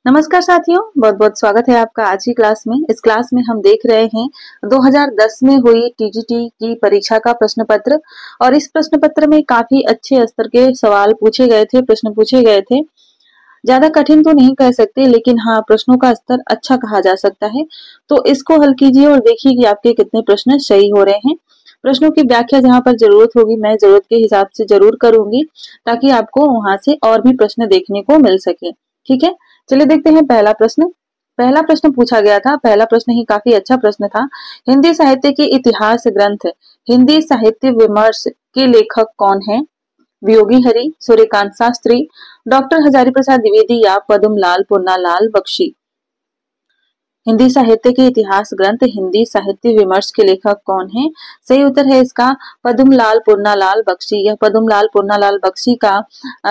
नमस्कार साथियों, बहुत बहुत स्वागत है आपका आज की क्लास में। इस क्लास में हम देख रहे हैं 2010 में हुई टीजीटी की परीक्षा का प्रश्न पत्र। और इस प्रश्न पत्र में काफी अच्छे स्तर के सवाल पूछे गए थे, प्रश्न पूछे गए थे। ज्यादा कठिन तो नहीं कह सकते, लेकिन हाँ, प्रश्नों का स्तर अच्छा कहा जा सकता है। तो इसको हल कीजिए और देखिए कि आपके कितने प्रश्न सही हो रहे हैं। प्रश्नों की व्याख्या जहां पर जरूरत होगी मैं जरूरत के हिसाब से जरूर करूंगी, ताकि आपको वहां से और भी प्रश्न देखने को मिल सके। ठीक है, चलिए देखते हैं पहला प्रश्न। पहला प्रश्न पूछा गया था, पहला प्रश्न ही काफी अच्छा प्रश्न था। हिंदी साहित्य के इतिहास ग्रंथ हिंदी साहित्य विमर्श के लेखक कौन है? वियोगी हरि, सूर्यकांत शास्त्री, डॉक्टर हजारी प्रसाद द्विवेदी या पद्मलाल पुन्नालाल बख्शी। हिंदी साहित्य के इतिहास ग्रंथ हिंदी साहित्य विमर्श के लेखक कौन है? सही उत्तर है इसका पद्मलाल पुन्नालाल बख्शी। यह पद्मलाल पुन्नालाल बख्शी का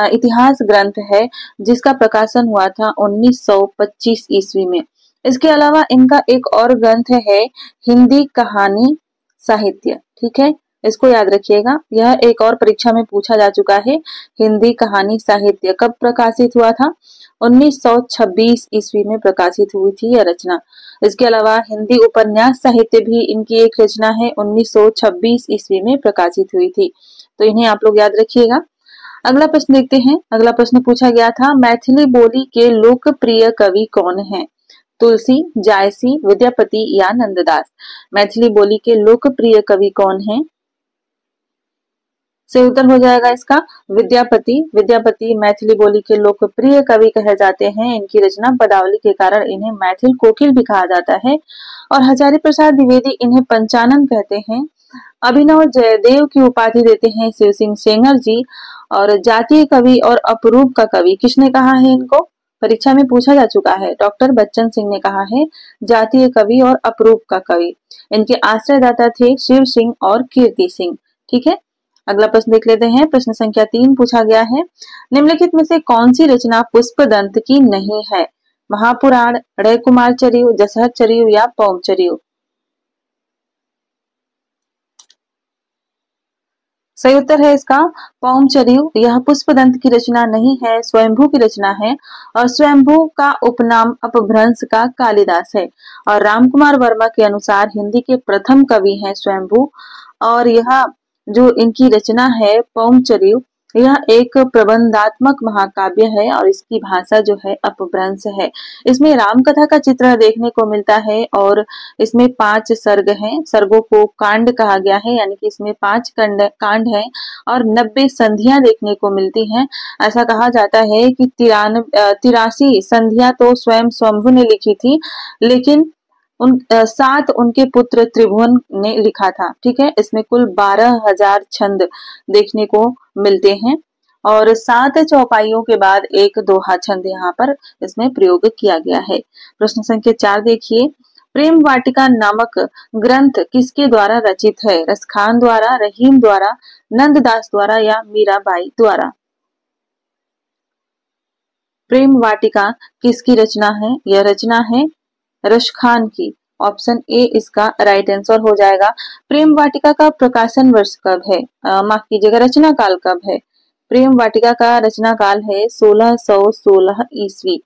इतिहास ग्रंथ है, जिसका प्रकाशन हुआ था 1925 ईस्वी में। इसके अलावा इनका एक और ग्रंथ है हिंदी कहानी साहित्य। ठीक है, इसको याद रखिएगा, यह एक और परीक्षा में पूछा जा चुका है। हिंदी कहानी साहित्य कब प्रकाशित हुआ था? 1926 ईस्वी में प्रकाशित हुई थी यह रचना। इसके अलावा हिंदी उपन्यास साहित्य भी इनकी एक रचना है, 1926 ईस्वी में प्रकाशित हुई थी। तो इन्हें आप लोग याद रखिएगा। अगला प्रश्न देखते हैं। अगला प्रश्न पूछा गया था, मैथिली बोली के लोकप्रिय कवि कौन है? तुलसी, जायसी, विद्यापति या नंददास। मैथिली बोली के लोकप्रिय कवि कौन है? से उत्तर हो जाएगा इसका विद्यापति। विद्यापति मैथिली बोली के लोकप्रिय कवि कहे जाते हैं। इनकी रचना पदावली के कारण इन्हें मैथिल कोकिल भी कहा जाता है। और हजारी प्रसाद द्विवेदी इन्हें पंचानन कहते हैं। अभिनव जयदेव की उपाधि देते हैं शिव सिंह सेंगर जी। और जातीय कवि और अपरूप का कवि किसने कहा है इनको? परीक्षा में पूछा जा चुका है। डॉक्टर बच्चन सिंह ने कहा है जातीय कवि और अपरूप का कवि। इनके आश्रयदाता थे शिव सिंह और कीर्ति सिंह। ठीक है, अगला प्रश्न देख लेते हैं। प्रश्न संख्या 3 पूछा गया है, निम्नलिखित में से कौन सी रचना पुष्पदंत की नहीं है? महापुराण, रे कुमार चरियो, जसहर चरियो या पौम चरियो। सही उत्तर है इसका पौम चरियो। यह पुष्पदंत की रचना नहीं है, स्वयंभू की रचना है। और स्वयंभू का उपनाम अपभ्रंश का कालिदास है। और रामकुमार वर्मा के अनुसार हिंदी के प्रथम कवि हैं स्वयंभू। और यह जो इनकी रचना है पौमचरियो, यह एक प्रबंधात्मक महाकाव्य है और इसकी भाषा जो है अपभ्रंश है। इसमें राम कथा का चित्र देखने को मिलता है और इसमें 5 सर्ग हैं। सर्गों को कांड कहा गया है, यानी कि इसमें 5 कांड हैं और 90 संधियां देखने को मिलती हैं। ऐसा कहा जाता है कि 83 संधियां तो स्वयं स्वयंभू ने लिखी थी, लेकिन 7 उनके पुत्र त्रिभुवन ने लिखा था। ठीक है, इसमें कुल 12,000 छंद देखने को मिलते हैं और 7 चौपाइयों के बाद एक दोहा छंद यहाँ पर इसमें प्रयोग किया गया है। प्रश्न संख्या 4 देखिए, प्रेम वाटिका नामक ग्रंथ किसके द्वारा रचित है? रसखान द्वारा, रहीम द्वारा, नंददास द्वारा या मीराबाई द्वारा। प्रेम वाटिका किसकी रचना है? यह रचना है रसखान की। ऑप्शन ए इसका राइट आंसर हो जाएगा। प्रेम वाटिका का प्रकाशन वर्ष कब है? माफ कीजिएगा, रचना काल कब है? प्रेम वाटिका का रचना काल है 1616 ईस्वी।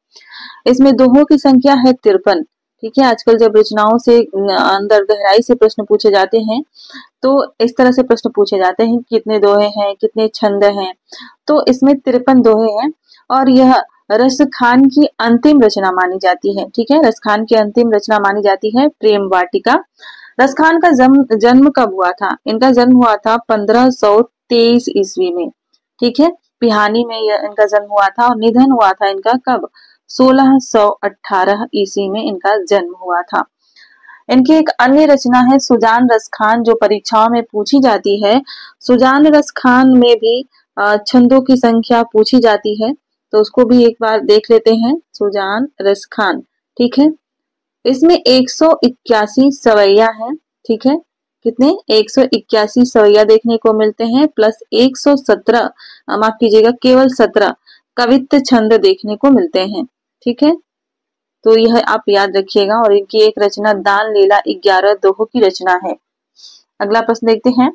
इसमें दोहों की संख्या है 53। ठीक है, आजकल जब रचनाओं से अंदर गहराई से प्रश्न पूछे जाते हैं तो इस तरह से प्रश्न पूछे जाते हैं, कितने दोहे हैं, कितने छंद हैं। तो इसमें 53 दोहे हैं और यह रसखान की अंतिम रचना मानी जाती है। ठीक है, रसखान की अंतिम रचना मानी जाती है प्रेम वाटिका। रसखान का जन्म कब हुआ था? इनका जन्म हुआ था 1523 ईस्वी में। ठीक है, पिहानी में इनका जन्म हुआ था और निधन हुआ था इनका कब? 1618 ईस्वी में इनका जन्म हुआ था। इनकी एक अन्य रचना है सुजान रसखान, जो परीक्षाओं में पूछी जाती है। सुजान रसखान में भी छंदों की संख्या पूछी जाती है, तो उसको भी एक बार देख लेते हैं। सुजान रसखान, ठीक है, इसमें 181 सवैया है। ठीक है, कितने? 181 सवैया देखने को मिलते हैं प्लस 117, माफ कीजिएगा, केवल 17 कवित्त छंद देखने को मिलते हैं। ठीक है, तो यह आप याद रखिएगा। और इनकी एक रचना दान लीला 11 दोहों की रचना है। अगला प्रश्न देखते हैं।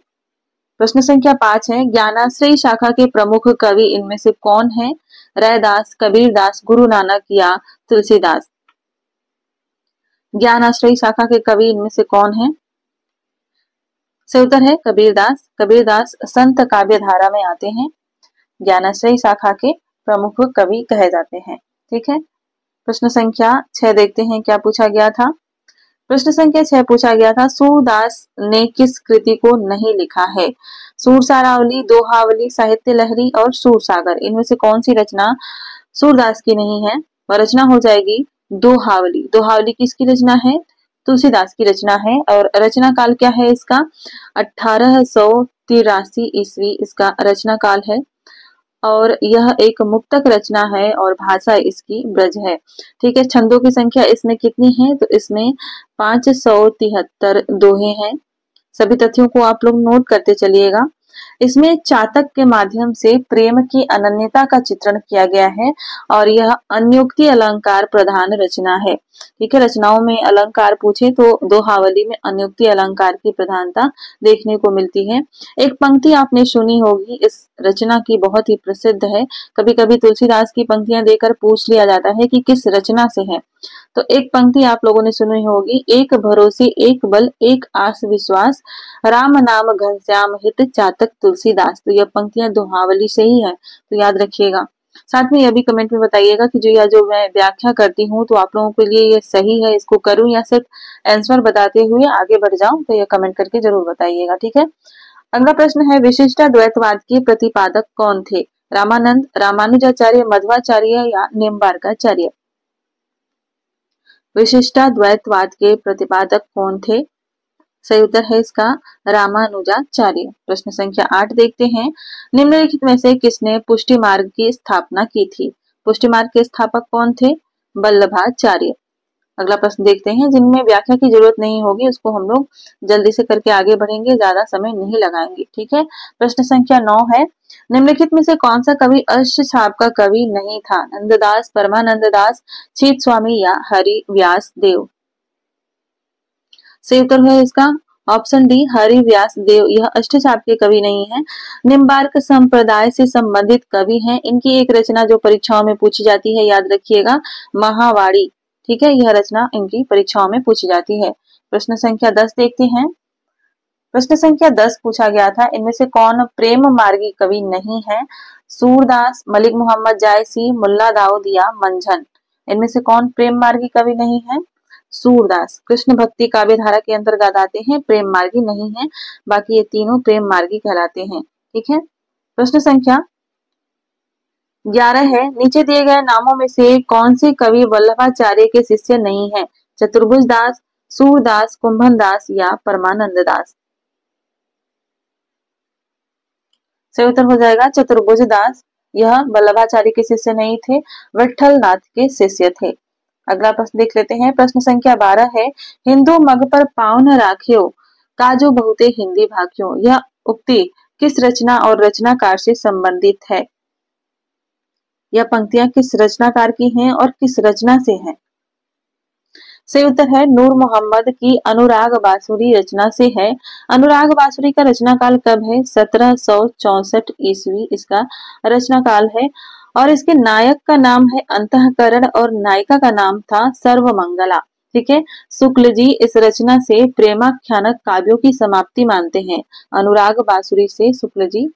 प्रश्न संख्या 5 है, ज्ञानाश्रयी शाखा के प्रमुख कवि इनमें से कौन है? रैदास, कबीरदास, गुरु नानक या तुलसीदास। ज्ञान आश्रयी शाखा के कवि इनमें से कौन है? सही उत्तर है कबीरदास। कबीरदास संत काव्य धारा में आते हैं, ज्ञानाश्रयी शाखा के प्रमुख कवि कहे जाते हैं। ठीक है, प्रश्न संख्या 6 देखते हैं क्या पूछा गया था। प्रश्न संख्या 6 पूछा गया था, सूरदास ने किस कृति को नहीं लिखा है? सूरसारावली, दोहावली, साहित्य लहरी और सूरसागर, इनमें से कौन सी रचना सूरदास की नहीं है? वह रचना हो जाएगी दोहावली। दोहावली किसकी रचना है? तुलसीदास की रचना है। और रचना काल क्या है इसका? 1883 ईस्वी इसका रचना काल है और यह एक मुक्तक रचना है और भाषा इसकी ब्रज है। ठीक है, छंदों की संख्या इसमें कितनी है? तो इसमें 573 दोहे हैं। सभी तथ्यों को आप लोग नोट करते चलिएगा। इसमें चातक के माध्यम से प्रेम की अनन्यता का चित्रण किया गया है और यह अन्योक्ति अलंकार प्रधान रचना है। ठीक है, रचनाओं में अलंकार पूछे तो दोहावली में अन्योक्ति अलंकार की प्रधानता देखने को मिलती है। एक पंक्ति आपने सुनी होगी इस रचना की, बहुत ही प्रसिद्ध है। कभी कभी तुलसीदास की पंक्तियां देकर पूछ लिया जाता है कि किस रचना से है। तो एक पंक्ति आप लोगों ने सुनी होगी, एक भरोसे एक बल एक आस विश्वास, राम नाम घनश्याम हित चातक तुलसीदास। तो यह पंक्तियां दोहावली से ही है, तो याद रखिएगा। साथ में यह भी कमेंट में बताइएगा कि जो मैं व्याख्या करती हूँ तो आप लोगों के लिए ये सही है, इसको करूं या सिर्फ आंसर बताते हुए आगे बढ़ जाऊं, तो यह कमेंट करके जरूर बताइएगा। ठीक है, अगला प्रश्न है, विशिष्टाद्वैतवाद के प्रतिपादक कौन थे? रामानंद, रामानुजाचार्य, मध्वाचार्य या निम्बार्काचार्य? विशिष्टाद्वैतवाद के प्रतिपादक कौन थे? सही उत्तर है इसका रामानुजाचार्य। प्रश्न संख्या 8 देखते हैं, निम्नलिखित में से किसने पुष्टि मार्ग की स्थापना की थी? पुष्टि मार्ग के स्थापक कौन थे? वल्लभाचार्य। अगला प्रश्न देखते हैं, जिनमें व्याख्या की जरूरत नहीं होगी उसको हम लोग जल्दी से करके आगे बढ़ेंगे, ज्यादा समय नहीं लगाएंगे। ठीक है, प्रश्न संख्या 9 है, निम्नलिखित में से कौन सा कवि अष्टछाप का कवि नहीं था? नंददास, परमानंद दास, छीत स्वामी या हरि व्यास देव? सही उत्तर है इसका ऑप्शन डी, हरि व्यास देव। यह अष्टछाप के कवि नहीं है, निम्बार्क संप्रदाय से संबंधित कवि हैं। इनकी एक रचना जो परीक्षाओं में पूछी जाती है, याद रखिएगा, महावाणी। ठीक है, यह रचना इनकी परीक्षाओं में पूछी जाती है। प्रश्न संख्या 10 देखते हैं। प्रश्न संख्या 10 पूछा गया था, इनमें से कौन प्रेम मार्गी कवि नहीं है? सूरदास, मलिक मोहम्मद जायसी, मुल्ला दाऊद या मंझन? इनमें से कौन प्रेम मार्गी कवि नहीं है? सूरदास। कृष्ण भक्ति काव्य धारा के अंतर्गत आते हैं, प्रेम मार्गी नहीं है, बाकी ये तीनों प्रेम मार्गी कहलाते हैं। ठीक है, प्रश्न संख्या 11 है, नीचे दिए गए नामों में से कौन से कवि वल्लभाचार्य के शिष्य नहीं है? चतुर्भुज दास, सूरदास, कुंभन दास या परमानंद दास? सही उत्तर हो जाएगा चतुर्भुज दास। यह वल्लभाचार्य के शिष्य नहीं थे, विठल नाथ के शिष्य थे। अगला प्रश्न देख लेते हैं। प्रश्न संख्या 12 है, हिंदू मग पर पाँव न राख्यो काजो बहुते हिंदी भाख्यो, यह उक्ति किस रचना और रचनाकार से संबंधित है? यह पंक्तियां किस रचनाकार की हैं और किस रचना से हैं? सही उत्तर है नूर मोहम्मद की अनुराग बांसुरी रचना से है। अनुराग बांसुरी का रचना काल कब है? 1764 ईस्वी इसका रचना काल है और इसके नायक का नाम है अंतःकरण और नायिका का नाम था सर्वमंगला। ठीक है, शुक्ल जी इस रचना से प्रेमाख्यानक काव्यों की समाप्ति मानते हैं। अनुराग बांसुरी से शुक्ल जी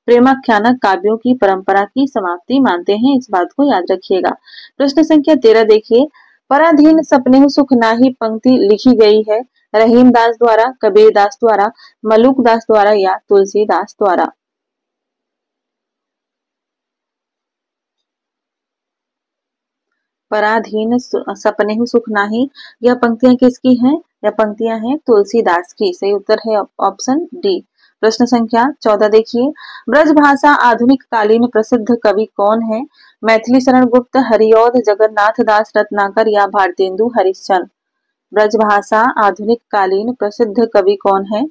प्रेमाख्यानक काव्यों की परंपरा की समाप्ति मानते हैं, इस बात को याद रखिएगा। प्रश्न संख्या 13 देखिए, पराधीन सपने सुख नाही पंक्ति लिखी गई है रहीम दास द्वारा, कबीर दास द्वारा, मलुक दास द्वारा या तुलसीदास द्वारा? पराधीन सपने सुख नाही, यह पंक्तियां किसकी हैं? यह पंक्तियां हैं तुलसीदास की। सही उत्तर है ऑप्शन डी। प्रश्न संख्या 14 देखिए, ब्रजभाषा आधुनिक कालीन प्रसिद्ध कवि कौन है? मैथिली शरण गुप्त, हरिऔध जगन्नाथ दास रत्नाकर या भारतेंदु हरिश्चंद्र? ब्रजभाषा आधुनिक कालीन प्रसिद्ध कवि कौन है?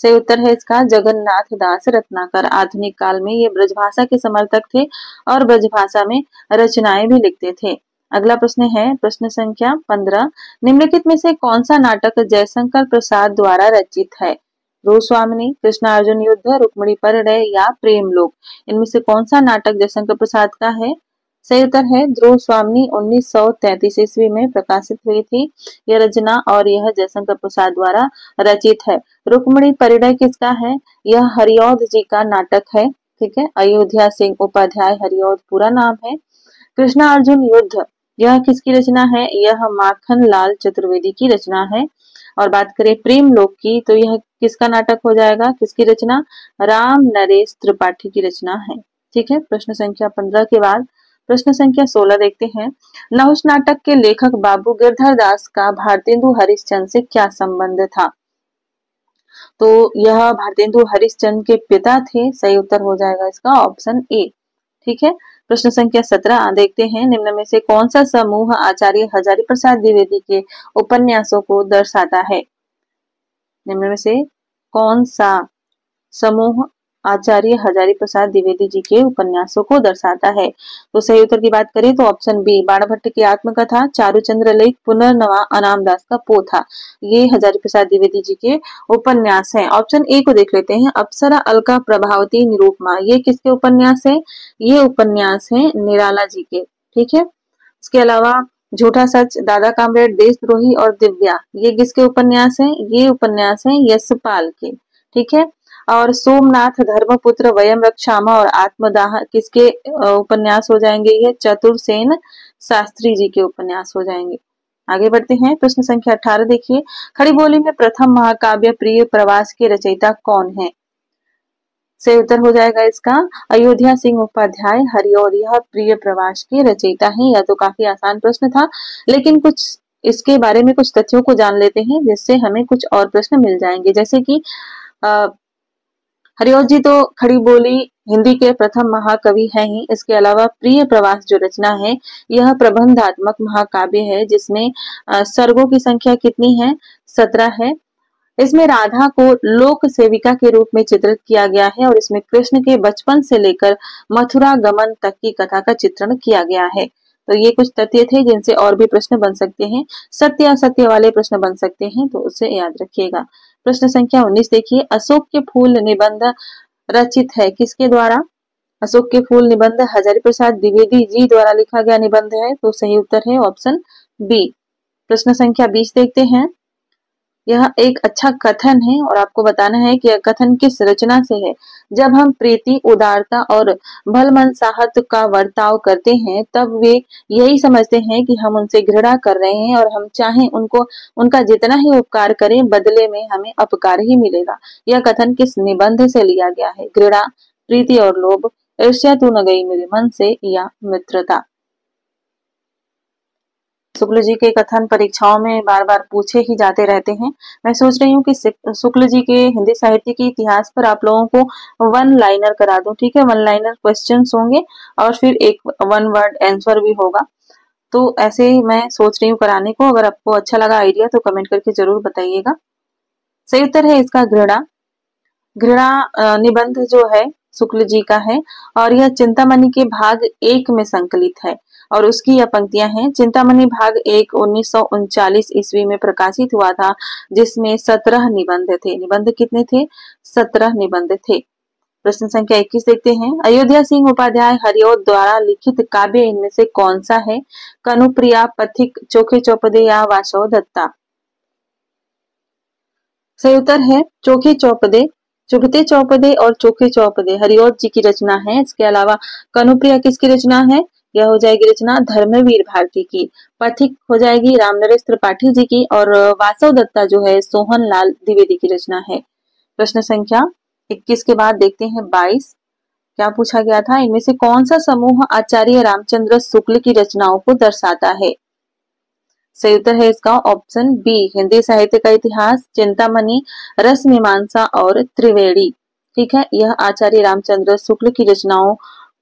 सही उत्तर है इसका जगन्नाथ दास रत्नाकर। आधुनिक काल में ये ब्रजभाषा के समर्थक थे और ब्रजभाषा में रचनाएं भी लिखते थे। अगला प्रश्न है प्रश्न संख्या 15, निम्नलिखित में से कौन सा नाटक जयशंकर प्रसाद द्वारा रचित है? ध्रुवस्वामिनी, कृष्णार्जुन युद्ध, रुक्मिणी परिणय या प्रेमलोक। इनमें से कौन सा नाटक जयशंकर प्रसाद का है? सही उत्तर है ध्रुवस्वामिनी 1933 ईस्वी में प्रकाशित हुई थी यह रचना और यह जयशंकर प्रसाद द्वारा रचित है। रुक्मिणी परिणय किसका है? यह हरिऔध जी का नाटक है। ठीक है, अयोध्या सिंह उपाध्याय हरिऔध पूरा नाम है। कृष्णा अर्जुन युद्ध यह किसकी रचना है? यह माखन लाल चतुर्वेदी की रचना है। और बात करें प्रेम लोक की तो यह किसका नाटक हो जाएगा? किसकी रचना? राम नरेश त्रिपाठी की रचना है। ठीक है, प्रश्न संख्या 15 के बाद प्रश्न संख्या 16 देखते हैं। नहुष नाटक के लेखक बाबू गिरधर दास का भारतेंदु हरिश्चंद्र से क्या संबंध था? तो यह भारतेंदु हरिश्चंद्र के पिता थे। सही उत्तर हो जाएगा इसका ऑप्शन ए। ठीक है, प्रश्न संख्या 17 देखते हैं। निम्न में से कौन सा समूह आचार्य हजारी प्रसाद द्विवेदी के उपन्यासों को दर्शाता है? निम्न में से कौन सा समूह आचार्य हजारी प्रसाद द्विवेदी जी के उपन्यासों को दर्शाता है? तो सही उत्तर की बात करें तो ऑप्शन बी बाणभट्ट की आत्मकथा, चारुचंद्र लेख, पुनर्नवा अनामदास का पोथा, ये हजारी प्रसाद द्विवेदी जी के उपन्यास हैं। ऑप्शन ए को देख लेते हैं। अप्सरा, अलका, प्रभावती, निरूपमा, ये किसके उपन्यास है? ये उपन्यास है निराला जी के। ठीक है, इसके अलावा झूठा सच, दादा कामरेड, देशद्रोही और दिव्या, ये किसके उपन्यास हैं? ये उपन्यास है यशपाल के। ठीक है, और सोमनाथ, धर्मपुत्र, वयम रक्षामा और आत्मदाह किसके उपन्यास हो जाएंगे? ये चतुरसेन शास्त्री जी के उपन्यास हो जाएंगे। आगे बढ़ते हैं, प्रश्न संख्या 18 देखिए। खड़ी बोली में प्रथम महाकाव्य प्रिय प्रवास के रचयिता कौन है? सही उत्तर हो जाएगा इसका अयोध्या सिंह उपाध्याय हरिऔध, यह प्रिय प्रवास के रचयिता हैं। यह तो काफी आसान प्रश्न था, लेकिन कुछ इसके बारे में कुछ तथ्यों को जान लेते हैं जिससे हमें कुछ और प्रश्न मिल जाएंगे। जैसे कि हरिऔध जी तो खड़ी बोली हिंदी के प्रथम महाकवि हैं ही। इसके अलावा प्रिय प्रवास जो रचना है यह प्रबंधात्मक महाकाव्य है, जिसमें सर्गों की संख्या कितनी है? 17 है। इसमें राधा को लोक सेविका के रूप में चित्रित किया गया है और इसमें कृष्ण के बचपन से लेकर मथुरा गमन तक की कथा का चित्रण किया गया है। तो ये कुछ तथ्य थे जिनसे और भी प्रश्न बन सकते हैं, सत्य असत्य वाले प्रश्न बन सकते हैं, तो उसे याद रखिएगा। प्रश्न संख्या 19 देखिए। अशोक के फूल निबंध रचित है किसके द्वारा? अशोक के फूल निबंध हजारी प्रसाद द्विवेदी जी द्वारा लिखा गया निबंध है। तो सही उत्तर है ऑप्शन बी। प्रश्न संख्या 20 देखते हैं। यह एक अच्छा कथन है और आपको बताना है कि यह कथन किस रचना से है। जब हम प्रीति, उदारता और भलमनसाहत का वर्ताव करते हैं तब वे यही समझते हैं कि हम उनसे घृणा कर रहे हैं और हम चाहें उनको उनका जितना ही उपकार करें बदले में हमें अपकार ही मिलेगा। यह कथन किस निबंध से लिया गया है? घृणा, प्रीति और लोभ, ईर्ष्या तू न गई मेरे मन से या मित्रता। शुक्ल जी के कथन परीक्षाओं में बार बार पूछे ही जाते रहते हैं। मैं सोच रही हूँ कि शुक्ल जी के हिंदी साहित्य के इतिहास पर आप लोगों को वन लाइनर करा दूं। ठीक है, वन लाइनर क्वेश्चंस होंगे और फिर एक वन वर्ड आंसर भी होगा। तो ऐसे ही मैं सोच रही हूँ कराने को। अगर आपको अच्छा लगा आइडिया तो कमेंट करके जरूर बताइएगा। सही उत्तर है इसका घृणा। घृणा निबंध जो है शुक्ल जी का है और यह चिंतामणि के भाग 1 में संकलित है। और उसकी यह पंक्तियां हैं। चिंतामणि भाग 1 1939 ईस्वी में प्रकाशित हुआ था, जिसमें 17 निबंध थे। निबंध कितने थे? 17 निबंध थे। प्रश्न संख्या 21 देखते हैं। अयोध्या सिंह उपाध्याय हरिऔध द्वारा लिखित काव्य इनमें से कौन सा है? कनुप्रिया, पथिक, चोखे चौपदे या वासव दत्ता। सही उत्तर है चोखे चौपदे। चुभते चौपदे और चोखे चौपदे हरिऔध जी की रचना है। इसके अलावा कनुप्रिया किसकी रचना है? यह हो जाएगी रचना धर्मवीर भारती की। पथिक हो जाएगी रामनरेश त्रिपाठी जी की और वासव दत्ता जो है सोहन लाल द्विवेदी की रचना है। प्रश्न संख्या 21 के बाद देखते हैं 22। क्या पूछा गया था? इनमें से कौन सा समूह आचार्य रामचंद्र शुक्ल की रचनाओं को दर्शाता है? सही उत्तर है इसका ऑप्शन बी हिंदी साहित्य का इतिहास, चिंतामणि, रस मीमांसा और त्रिवेणी। ठीक है, यह आचार्य रामचंद्र शुक्ल की रचनाओं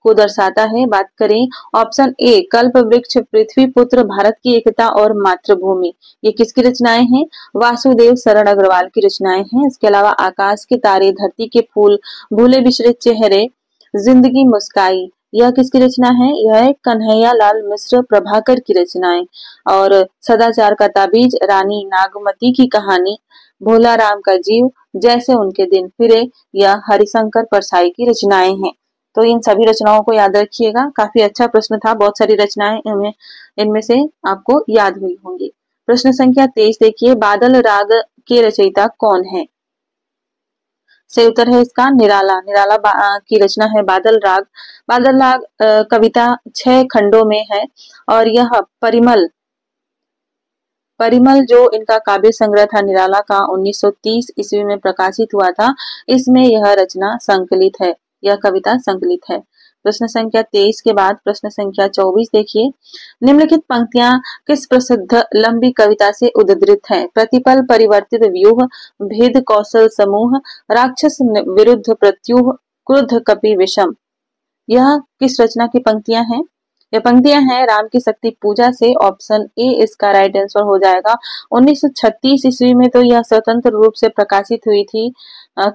को दर्शाता है। बात करें ऑप्शन ए कल्प वृक्ष, पृथ्वी पुत्र, भारत की एकता और मातृभूमि, ये किसकी रचनाएं हैं? वासुदेव शरण अग्रवाल की रचनाएं हैं। इसके अलावा आकाश के तारे, धरती के फूल, भूले बिछड़े चेहरे, जिंदगी मुस्काई, यह किसकी रचना है? यह कन्हैया लाल मिश्र प्रभाकर की रचनाएं। और सदाचार का ताबीज, रानी नागमती की कहानी, भोला राम का जीव, जैसे उनके दिन फिरे या हरिशंकर परसाई की रचनाएं हैं। तो इन सभी रचनाओं को याद रखिएगा। काफी अच्छा प्रश्न था, बहुत सारी रचनाएं इनमें से आपको याद हुई होंगी। प्रश्न संख्या 23 देखिए, बादल राग के रचयिता कौन है? सही उत्तर है इसका निराला। निराला की रचना है बादल राग। बादल राग कविता 6 खंडों में है और यह परिमल परिमल जो इनका काव्य संग्रह था निराला का 1930 ईस्वी में प्रकाशित हुआ था। इसमें यह रचना संकलित है, यह कविता संकलित है। प्रश्न संख्या 23 के बाद प्रश्न संख्या 24 देखिए, निम्नलिखित पंक्तियां किस प्रसिद्ध लंबी कविता से उद्धृत हैं? प्रतिपल परिवर्तित व्यूह, भेद कौशल समूह, राक्षस विरुद्ध प्रत्यूह, क्रुद्ध कपि विषम। यह किस रचना की पंक्तियां हैं? ये पंक्तियां हैं राम की शक्ति पूजा से। ऑप्शन ए इसका राइट आंसर हो जाएगा। 1936 ईस्वी में तो यह स्वतंत्र रूप से प्रकाशित हुई थी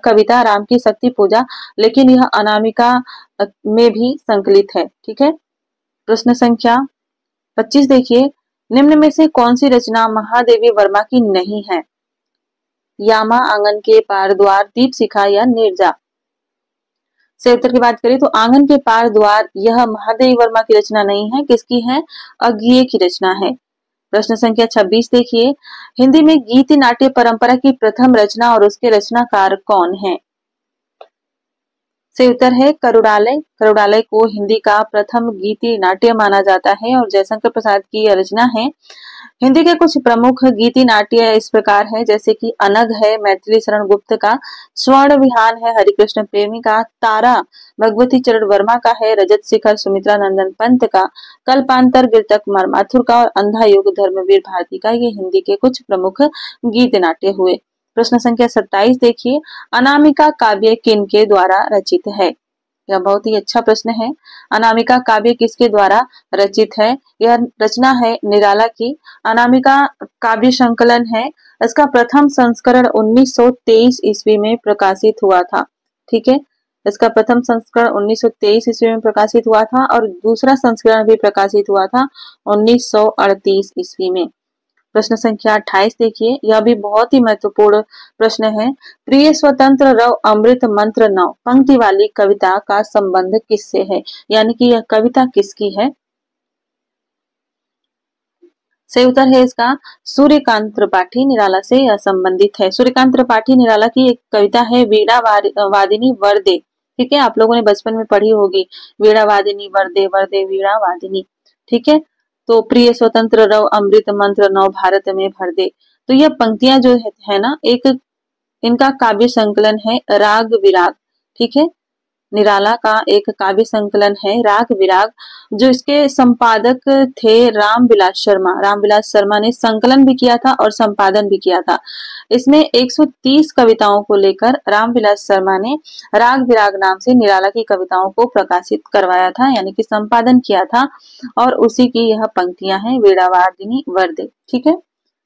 कविता राम की शक्ति पूजा, लेकिन यह अनामिका में भी संकलित है। ठीक है। प्रश्न संख्या 25 देखिए, निम्न में से कौन सी रचना महादेवी वर्मा की नहीं है? यामा, आंगन के पार द्वार, दीपशिखा या नीरजा। से उत्तर की बात करें तो आंगन के पार द्वार यह महादेवी वर्मा की रचना नहीं है। किसकी है? अज्ञेय की रचना है। प्रश्न संख्या 26 देखिए, हिंदी में गीति नाट्य परंपरा की प्रथम रचना और उसके रचनाकार कौन है? से उत्तर है करुड़ालय। करुड़ालय को हिंदी का प्रथम गीति नाट्य माना जाता है और जयशंकर प्रसाद की यह रचना है। हिंदी के कुछ प्रमुख गीति नाट्य इस प्रकार है, जैसे कि अनग है मैथिली शरण गुप्त का, स्वर्ण विहान है हरिकृष्ण प्रेमी का, तारा भगवती चरण वर्मा का है, रजत शिखर सुमित्रा नंदन पंत का, कल्पांतर गिरतक माथुर का और अंधा युग धर्मवीर भारती का। ये हिंदी के कुछ प्रमुख गीत नाट्य हुए। प्रश्न संख्या 27 देखिए, अनामिका काव्य किन के द्वारा रचित है? यह बहुत ही अच्छा प्रश्न है। अनामिका काव्य किसके द्वारा रचित है? यह रचना है निराला की। अनामिका काव्य संकलन है। इसका प्रथम संस्करण 1923 ईस्वी में प्रकाशित हुआ था। ठीक है, इसका प्रथम संस्करण 1923 ईस्वी में प्रकाशित हुआ था और दूसरा संस्करण भी प्रकाशित हुआ था 1938 ईस्वी में। प्रश्न संख्या 28 देखिए, यह भी बहुत ही महत्वपूर्ण प्रश्न है। प्रिय स्वतंत्र रव अमृत मंत्र नौ पंक्ति वाली कविता का संबंध किससे है? यानी कि यह कविता किसकी है? सही उत्तर है इसका सूर्यकांत त्रिपाठी निराला से यह संबंधित है। सूर्यकांत त्रिपाठी निराला की एक कविता है वीणा वादिनी वरदे। ठीक है, आप लोगों ने बचपन में पढ़ी होगी वीणा वादिनी वरदे वरदे वीणा वादिनी। ठीक है, तो प्रिय स्वतंत्र रव अमृत मंत्र नौ भारत में भर दे। तो यह पंक्तियां जो है ना, एक इनका काव्य संकलन है राग विराग। ठीक है, निराला का एक काव्य संकलन है राग विराग, जो इसके संपादक थे रामविलास शर्मा। रामविलास शर्मा ने संकलन भी किया था और संपादन भी किया था। इसमें 130 कविताओं को लेकर रामविलास शर्मा ने राग विराग नाम से निराला की कविताओं को प्रकाशित करवाया था, यानी कि संपादन किया था, और उसी की यह पंक्तियां हैं वीणावादिनी वरदे। ठीक है,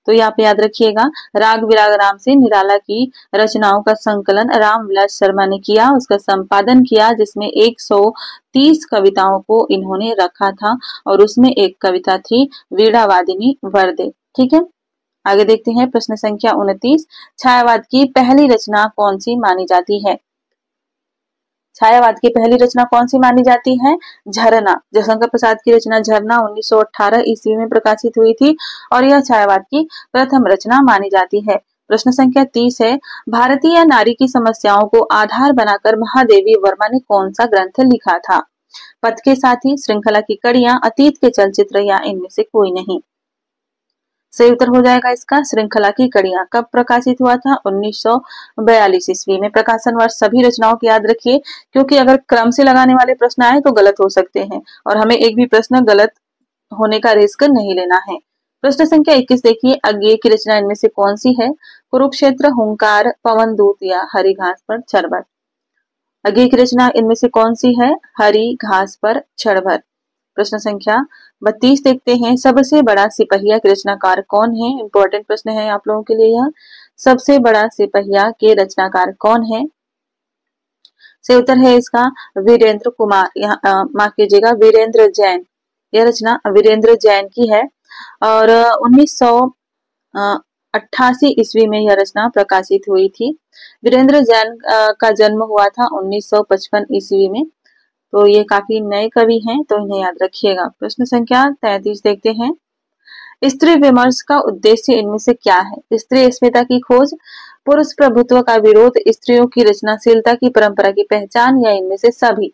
तो यहाँ पे याद रखिएगा राग विराग नाम से निराला की रचनाओं का संकलन रामविलास शर्मा ने किया, उसका संपादन किया, जिसमें 130 कविताओं को इन्होंने रखा था और उसमें एक कविता थी वीणावादिनी वरदे। ठीक है, आगे देखते हैं प्रश्न संख्या 29, छायावाद की पहली रचना कौन सी मानी जाती है? छायावाद की पहली रचना कौन सी मानी जाती है? झरना। जयशंकर प्रसाद की रचना झरना 1918 ईस्वी में प्रकाशित हुई थी और यह छायावाद की प्रथम रचना मानी जाती है। प्रश्न संख्या 30 है, भारतीय नारी की समस्याओं को आधार बनाकर महादेवी वर्मा ने कौन सा ग्रंथ लिखा था? पथ के साथी, श्रृंखला की कड़ियां, अतीत के चलचित्र या इनमें से कोई नहीं। सही उत्तर हो जाएगा इसका श्रृंखला की कड़ियां। कब प्रकाशित हुआ था? 1942 ईस्वी में। प्रकाशन वर्ष सभी रचनाओं की याद रखिए, क्योंकि अगर क्रम से लगाने वाले प्रश्न आए तो गलत हो सकते हैं और हमें एक भी प्रश्न गलत होने का रिस्क नहीं लेना है। प्रश्न संख्या 21 देखिए, अज्ञेय की रचना इनमें से कौन सी है? कुरुक्षेत्र, हुंकार, पवन दूत या हरी घास पर चढ़। अज्ञेय की रचना इनमें से कौन सी है? हरी घास पर चढ़। प्रश्न संख्या 32 देखते हैं, सबसे बड़ा सिपहिया के रचनाकार कौन है? इंपॉर्टेंट प्रश्न है आप लोगों के लिए यह। सबसे बड़ा सिपहिया के रचनाकार कौन है? से उत्तर है इसका वीरेंद्र कुमार। यहाँ माफ कीजिएगा वीरेंद्र जैन। यह रचना वीरेंद्र जैन की है और 1900 88 ईस्वी में यह रचना प्रकाशित हुई थी। वीरेंद्र जैन का जन्म हुआ था 1955 ईस्वी में। तो ये काफी नए कवि हैं, तो इन्हें याद रखिएगा। प्रश्न संख्या 33 देखते हैं। स्त्री विमर्श का उद्देश्य इनमें से क्या है? स्त्री अस्मिता की खोज, पुरुष प्रभुत्व का विरोध, स्त्रियों की रचनाशीलता की परंपरा की पहचान, या इनमें से सभी?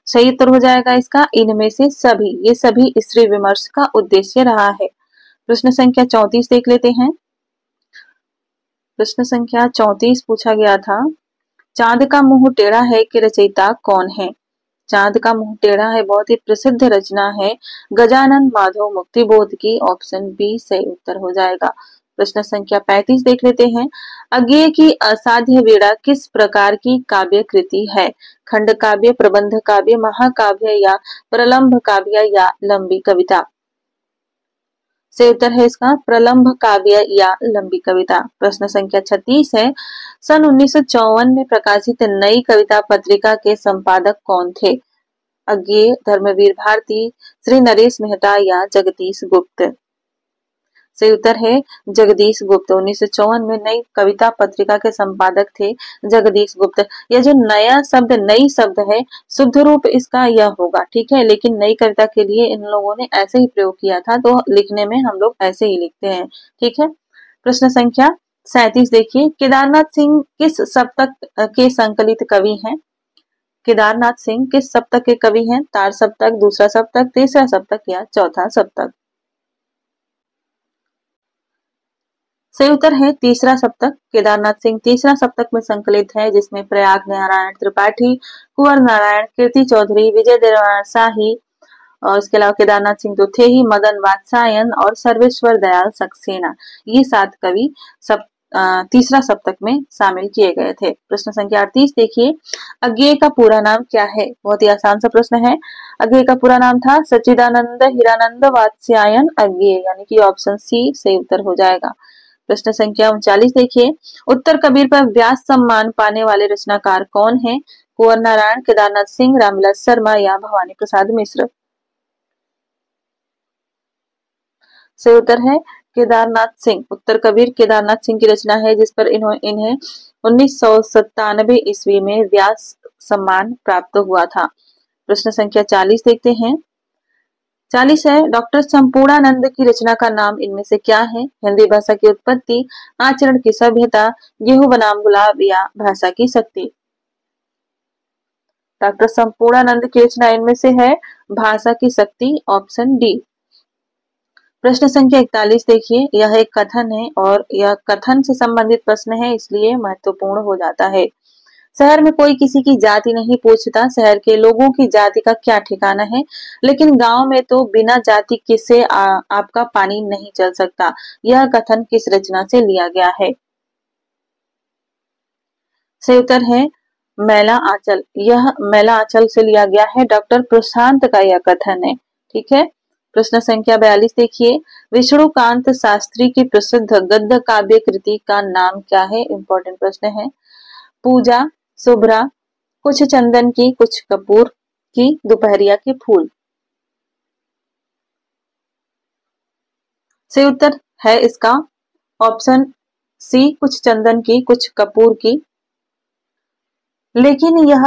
सही उत्तर हो जाएगा इसका इनमें से सभी। ये सभी स्त्री विमर्श का उद्देश्य रहा है। प्रश्न संख्या 34 देख लेते हैं। प्रश्न संख्या 34 पूछा गया था, चांद का मुंह टेढ़ा है के रचयिता कौन है? चांद का मुंह टेढ़ा है बहुत ही प्रसिद्ध रचना है गजानन माधव मुक्तिबोध की। ऑप्शन बी सही उत्तर हो जाएगा। प्रश्न संख्या 35 देख लेते हैं। अज्ञेय की असाध्य वीणा किस प्रकार की काव्य कृति है? खंड काव्य, प्रबंध काव्य, महाकाव्य, या प्रलंब काव्य, या लंबी कविता? से उत्तर है इसका प्रलंब काव्य या लंबी कविता। प्रश्न संख्या 36 है। सन 1954 में प्रकाशित नई कविता पत्रिका के संपादक कौन थे? अज्ञेय, धर्मवीर भारती, श्री नरेश मेहता, या जगदीश गुप्त? सही उत्तर है जगदीश गुप्त। 1954 में नई कविता पत्रिका के संपादक थे जगदीश गुप्त। यह जो नया शब्द नई शब्द है, शुद्ध रूप इसका यह होगा, ठीक है, लेकिन नई कविता के लिए इन लोगों ने ऐसे ही प्रयोग किया था, तो लिखने में हम लोग ऐसे ही लिखते हैं, ठीक है। प्रश्न संख्या 37 देखिए। केदारनाथ सिंह किस सप्तक के संकलित कवि हैं? केदारनाथ सिंह किस सप्तक के कवि हैं? तार सप्तक, दूसरा सप्तक, तीसरा सप्तक, या चौथा सप्तक? सही उत्तर है तीसरा सप्तक। केदारनाथ सिंह तीसरा सप्तक में संकलित है, जिसमें प्रयाग नारायण त्रिपाठी, कुंवर नारायण, कीर्ति चौधरी, विजय देवनारायण शाही, और इसके अलावा केदारनाथ सिंह तो थे ही, मदन वात्सायन और सर्वेश्वर दयाल सक्सेना, ये 7 कवि तीसरा सप्तक में शामिल किए गए थे। प्रश्न संख्या 38 देखिए। अज्ञेय का पूरा नाम क्या है? बहुत ही आसान सा प्रश्न है। अज्ञेय का पूरा नाम था सच्चिदानंद हीरानंद वात्स्यायन अज्ञेय, यानी कि ऑप्शन सी सही उत्तर हो जाएगा। प्रश्न संख्या 39 देखिए। उत्तर कबीर पर व्यास सम्मान पाने वाले रचनाकार कौन है? कुंवर नारायण, केदारनाथ सिंह, रामविलास शर्मा, या भवानी प्रसाद मिश्र? सही उत्तर है केदारनाथ सिंह। उत्तर कबीर केदारनाथ सिंह की रचना है, जिस पर इन्हें 1997 ईस्वी में व्यास सम्मान प्राप्त हुआ था। प्रश्न संख्या 40 देखते हैं। 40 है। डॉक्टर संपूर्णानंद की रचना का नाम इनमें से क्या है? हिंदी भाषा की उत्पत्ति, आचरण की सभ्यता, गेहूं बनाम गुलाब, या भाषा की शक्ति? डॉक्टर संपूर्णानंद की रचना इनमें से है भाषा की शक्ति, ऑप्शन डी। प्रश्न संख्या 41 देखिए। यह एक कथन है और यह कथन से संबंधित प्रश्न है, इसलिए महत्वपूर्ण हो जाता है। शहर में कोई किसी की जाति नहीं पूछता, शहर के लोगों की जाति का क्या ठिकाना है, लेकिन गांव में तो बिना जाति के से आपका पानी नहीं चल सकता। यह कथन किस रचना से लिया गया है? सही उत्तर है मैला आंचल। यह मैला आंचल से लिया गया है। डॉक्टर प्रशांत का यह कथन है, ठीक है। प्रश्न संख्या 42 देखिए। विष्णुकांत शास्त्री की प्रसिद्ध गद्य काव्य कृति का नाम क्या है? इंपॉर्टेंट प्रश्न है। पूजा, शुभ्रा, कुछ चंदन की, कुछ कपूर की, दोपहरिया के फूल? सही उत्तर है इसका ऑप्शन सी, कुछ चंदन की, कुछ कपूर की। लेकिन यह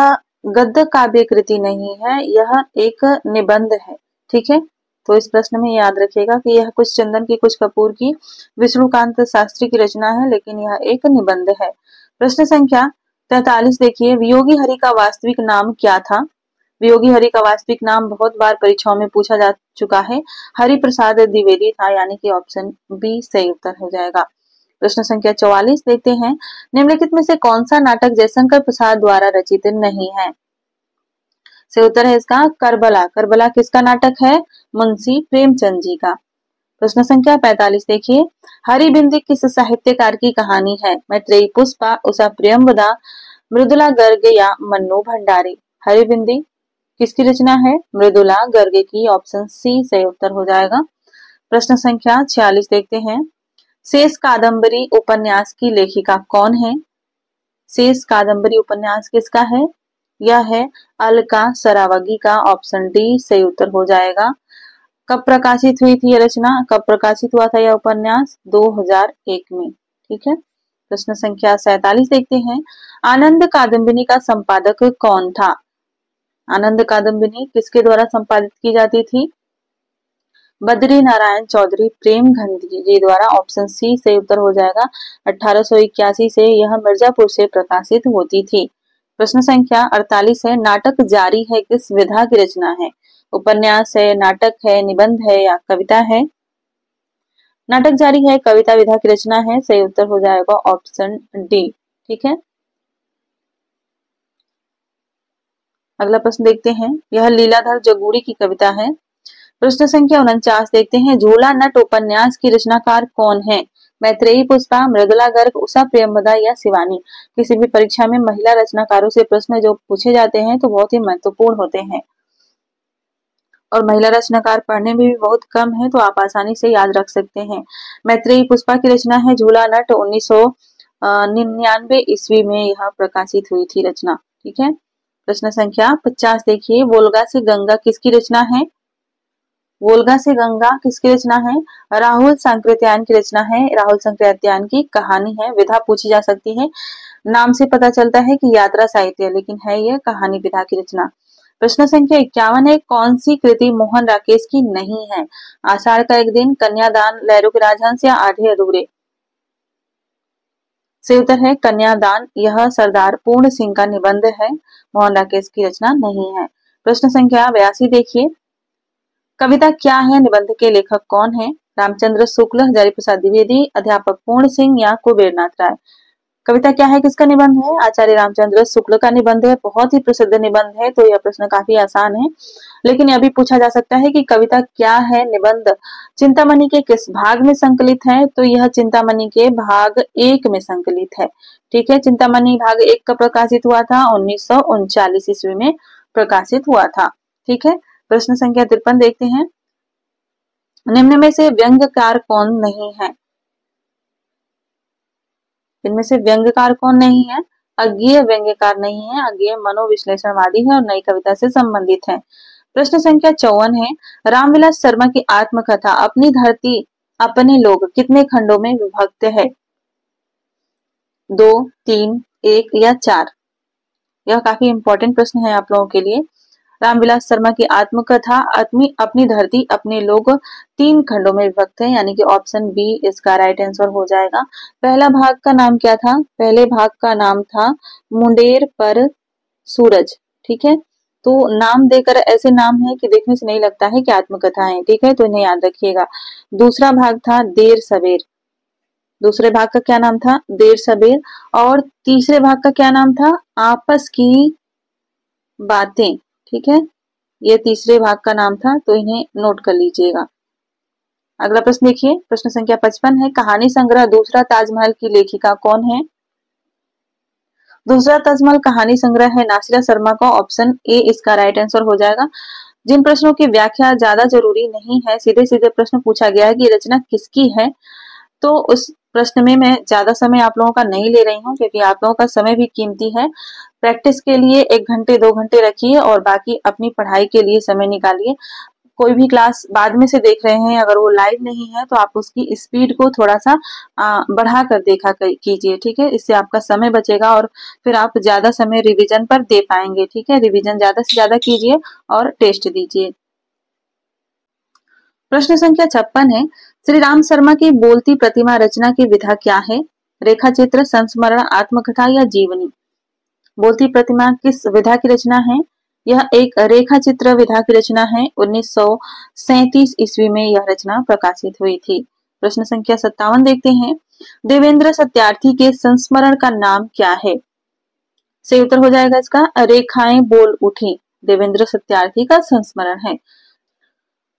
गद्य काव्य कृति नहीं है, यह एक निबंध है, ठीक है। तो इस प्रश्न में याद रखिएगा कि यह कुछ चंदन की, कुछ कपूर की विष्णुकांत शास्त्री की रचना है, लेकिन यह एक निबंध है। प्रश्न संख्या 43 देखिए। वियोगी हरि का वास्तविक नाम क्या था? वियोगी हरि का वास्तविक नाम बहुत बार परीक्षाओं में पूछा जा चुका है। हरि प्रसाद द्विवेदी था, यानी कि ऑप्शन बी सही उत्तर हो जाएगा। प्रश्न संख्या 44 देखते हैं। निम्नलिखित में से कौन सा नाटक जयशंकर प्रसाद द्वारा रचित नहीं है? सही उत्तर है इसका करबला। करबला किसका नाटक है? मुंशी प्रेमचंद जी का। प्रश्न संख्या 45 देखिए। हरिबिंदी किस साहित्यकार की कहानी है? मैत्रेयी पुष्पा, उषा प्रियंवदा, मृदुला गर्ग, या मन्नू भंडारी? हरिबिंदी किसकी रचना है? मृदुला गर्ग की, ऑप्शन सी सही उत्तर हो जाएगा। प्रश्न संख्या 46 देखते हैं। शेष कादंबरी उपन्यास की लेखिका कौन है? शेष कादंबरी उपन्यास किसका है? यह है अलका सरावगी का, ऑप्शन डी सही उत्तर हो जाएगा। कब प्रकाशित हुई थी यह रचना, कब प्रकाशित हुआ था यह उपन्यास? 2001 में। ठीक है। प्रश्न संख्या 47 देखते हैं। आनंद कादम्बिनी का संपादक कौन था? आनंद कादम्बिनी किसके द्वारा संपादित की जाती थी? बद्री नारायण चौधरी प्रेमघंत जी द्वारा। ऑप्शन सी से उत्तर हो जाएगा। 1881 से यह मिर्जापुर से प्रकाशित होती थी। प्रश्न संख्या 48 है। नाटक जारी है किस विधा की रचना है? उपन्यास है, नाटक है, निबंध है या कविता है? नाटक जारी है कविता विधा की रचना है। सही उत्तर हो जाएगा ऑप्शन डी। ठीक है। अगला प्रश्न देखते हैं। यह लीलाधर जगूड़ी की कविता है। प्रश्न संख्या 49 देखते हैं। झूला नट उपन्यास की रचनाकार कौन है? मैत्रेयी पुष्पा, मृदुला गर्ग, उषा प्रियंवदा या शिवानी? किसी भी परीक्षा में महिला रचनाकारों से प्रश्न जो पूछे जाते हैं तो बहुत ही महत्वपूर्ण होते हैं और महिला रचनाकार पढ़ने में भी बहुत कम है, तो आप आसानी से याद रख सकते हैं। मैत्रेयी पुष्पा की रचना है झूला नट। 1999 ईस्वी में यह प्रकाशित हुई थी रचना। ठीक है। प्रश्न संख्या 50 देखिए। वोल्गा से गंगा किसकी रचना है? वोल्गा से गंगा किसकी रचना है? राहुल सांकृत्यायन की रचना है। राहुल सांकृत्यायन की कहानी है। विधा पूछी जा सकती है। नाम से पता चलता है कि यात्रा साहित्य, लेकिन है यह कहानी विधा की रचना। प्रश्न संख्या 51 है। कौन सी कृति मोहन राकेश की नहीं है? आषाढ़ का एक दिन, कन्यादान, लहरों के राजहंस या आधे अधूरे? से उत्तर है कन्यादान। यह सरदार पूर्ण सिंह का निबंध है, मोहन राकेश की रचना नहीं है। प्रश्न संख्या 82 देखिए। कविता क्या है? निबंध के लेखक कौन है? रामचंद्र शुक्ल, हजारी प्रसाद द्विवेदी, अध्यापक पूर्ण सिंह या कुबेरनाथ राय? कविता क्या है किसका निबंध है? आचार्य रामचंद्र शुक्ल का निबंध है। बहुत ही प्रसिद्ध निबंध है, तो यह प्रश्न काफी आसान है, लेकिन यह भी पूछा जा सकता है कि कविता क्या है निबंध चिंतामणि के किस भाग में संकलित है? तो यह चिंतामणि के भाग 1 में संकलित है। ठीक है। चिंतामणि भाग 1 का प्रकाशित हुआ था 1939 ईस्वी में प्रकाशित हुआ था। ठीक है। प्रश्न संख्या 53 देखते हैं। निम्न में से व्यंग्यकार कौन नहीं है? इनमें से व्यंग्यकार कौन नहीं है? अज्ञेय व्यंग्यकार नहीं है। अज्ञेय मनोविश्लेषणवादी है और नई कविता से संबंधित है। प्रश्न संख्या 54 है। रामविलास शर्मा की आत्मकथा अपनी धरती अपने लोग कितने खंडों में विभक्त है? 2, 3, 1 या 4? यह काफी इंपॉर्टेंट प्रश्न है आप लोगों के लिए। रामविलास शर्मा की आत्मकथा अपनी धरती अपने लोग 3 खंडों में विभक्त है, यानी कि ऑप्शन बी इसका राइट आंसर हो जाएगा। पहला भाग का नाम क्या था? पहले भाग का नाम था मुंडेर पर सूरज। ठीक है। तो नाम देकर ऐसे नाम है कि देखने से नहीं लगता है कि आत्मकथा है। ठीक है, तो इन्हें याद रखिएगा। दूसरा भाग था देर सवेर। दूसरे भाग का क्या नाम था? देर सवेर। और तीसरे भाग का क्या नाम था? आपस की बातें। ठीक है, ये तीसरे भाग का नाम था, तो इन्हें नोट कर लीजिएगा। अगला प्रश्न देखिए। प्रश्न संख्या 55 है। कहानी संग्रह दूसरा ताजमहल की लेखिका कौन है? दूसरा ताजमहल कहानी संग्रह है नासिरा शर्मा का। ऑप्शन ए इसका राइट आंसर हो जाएगा। जिन प्रश्नों की व्याख्या ज्यादा जरूरी नहीं है, सीधे सीधे प्रश्न पूछा गया है कि रचना किसकी है, तो उस प्रश्न में मैं ज्यादा समय आप लोगों का नहीं ले रही हूँ, क्योंकि आप लोगों का समय भी कीमती है। प्रैक्टिस के लिए 1 घंटे 2 घंटे रखिए और बाकी अपनी पढ़ाई के लिए समय निकालिए। कोई भी क्लास बाद में से देख रहे हैं, अगर वो लाइव नहीं है तो आप उसकी स्पीड को थोड़ा सा बढ़ा कर देखा कीजिए। ठीक है, इससे आपका समय बचेगा और फिर आप ज्यादा समय रिवीजन पर दे पाएंगे। ठीक है, रिवीजन ज्यादा से ज्यादा कीजिए और टेस्ट दीजिए। प्रश्न संख्या 56 है। श्री राम शर्मा की बोलती प्रतिमा रचना की विधा क्या है? रेखा चित्र, संस्मरण, आत्मकथा या जीवनी? बोलती प्रतिमा किस विधा की रचना है? यह एक रेखा चित्र विधा की रचना है। 1937 ईस्वी में यह रचना प्रकाशित हुई थी। प्रश्न संख्या 57 देखते हैं। देवेंद्र सत्यार्थी के संस्मरण का नाम क्या है? सही उत्तर हो जाएगा इसका रेखाएं बोल उठी। देवेंद्र सत्यार्थी का संस्मरण है।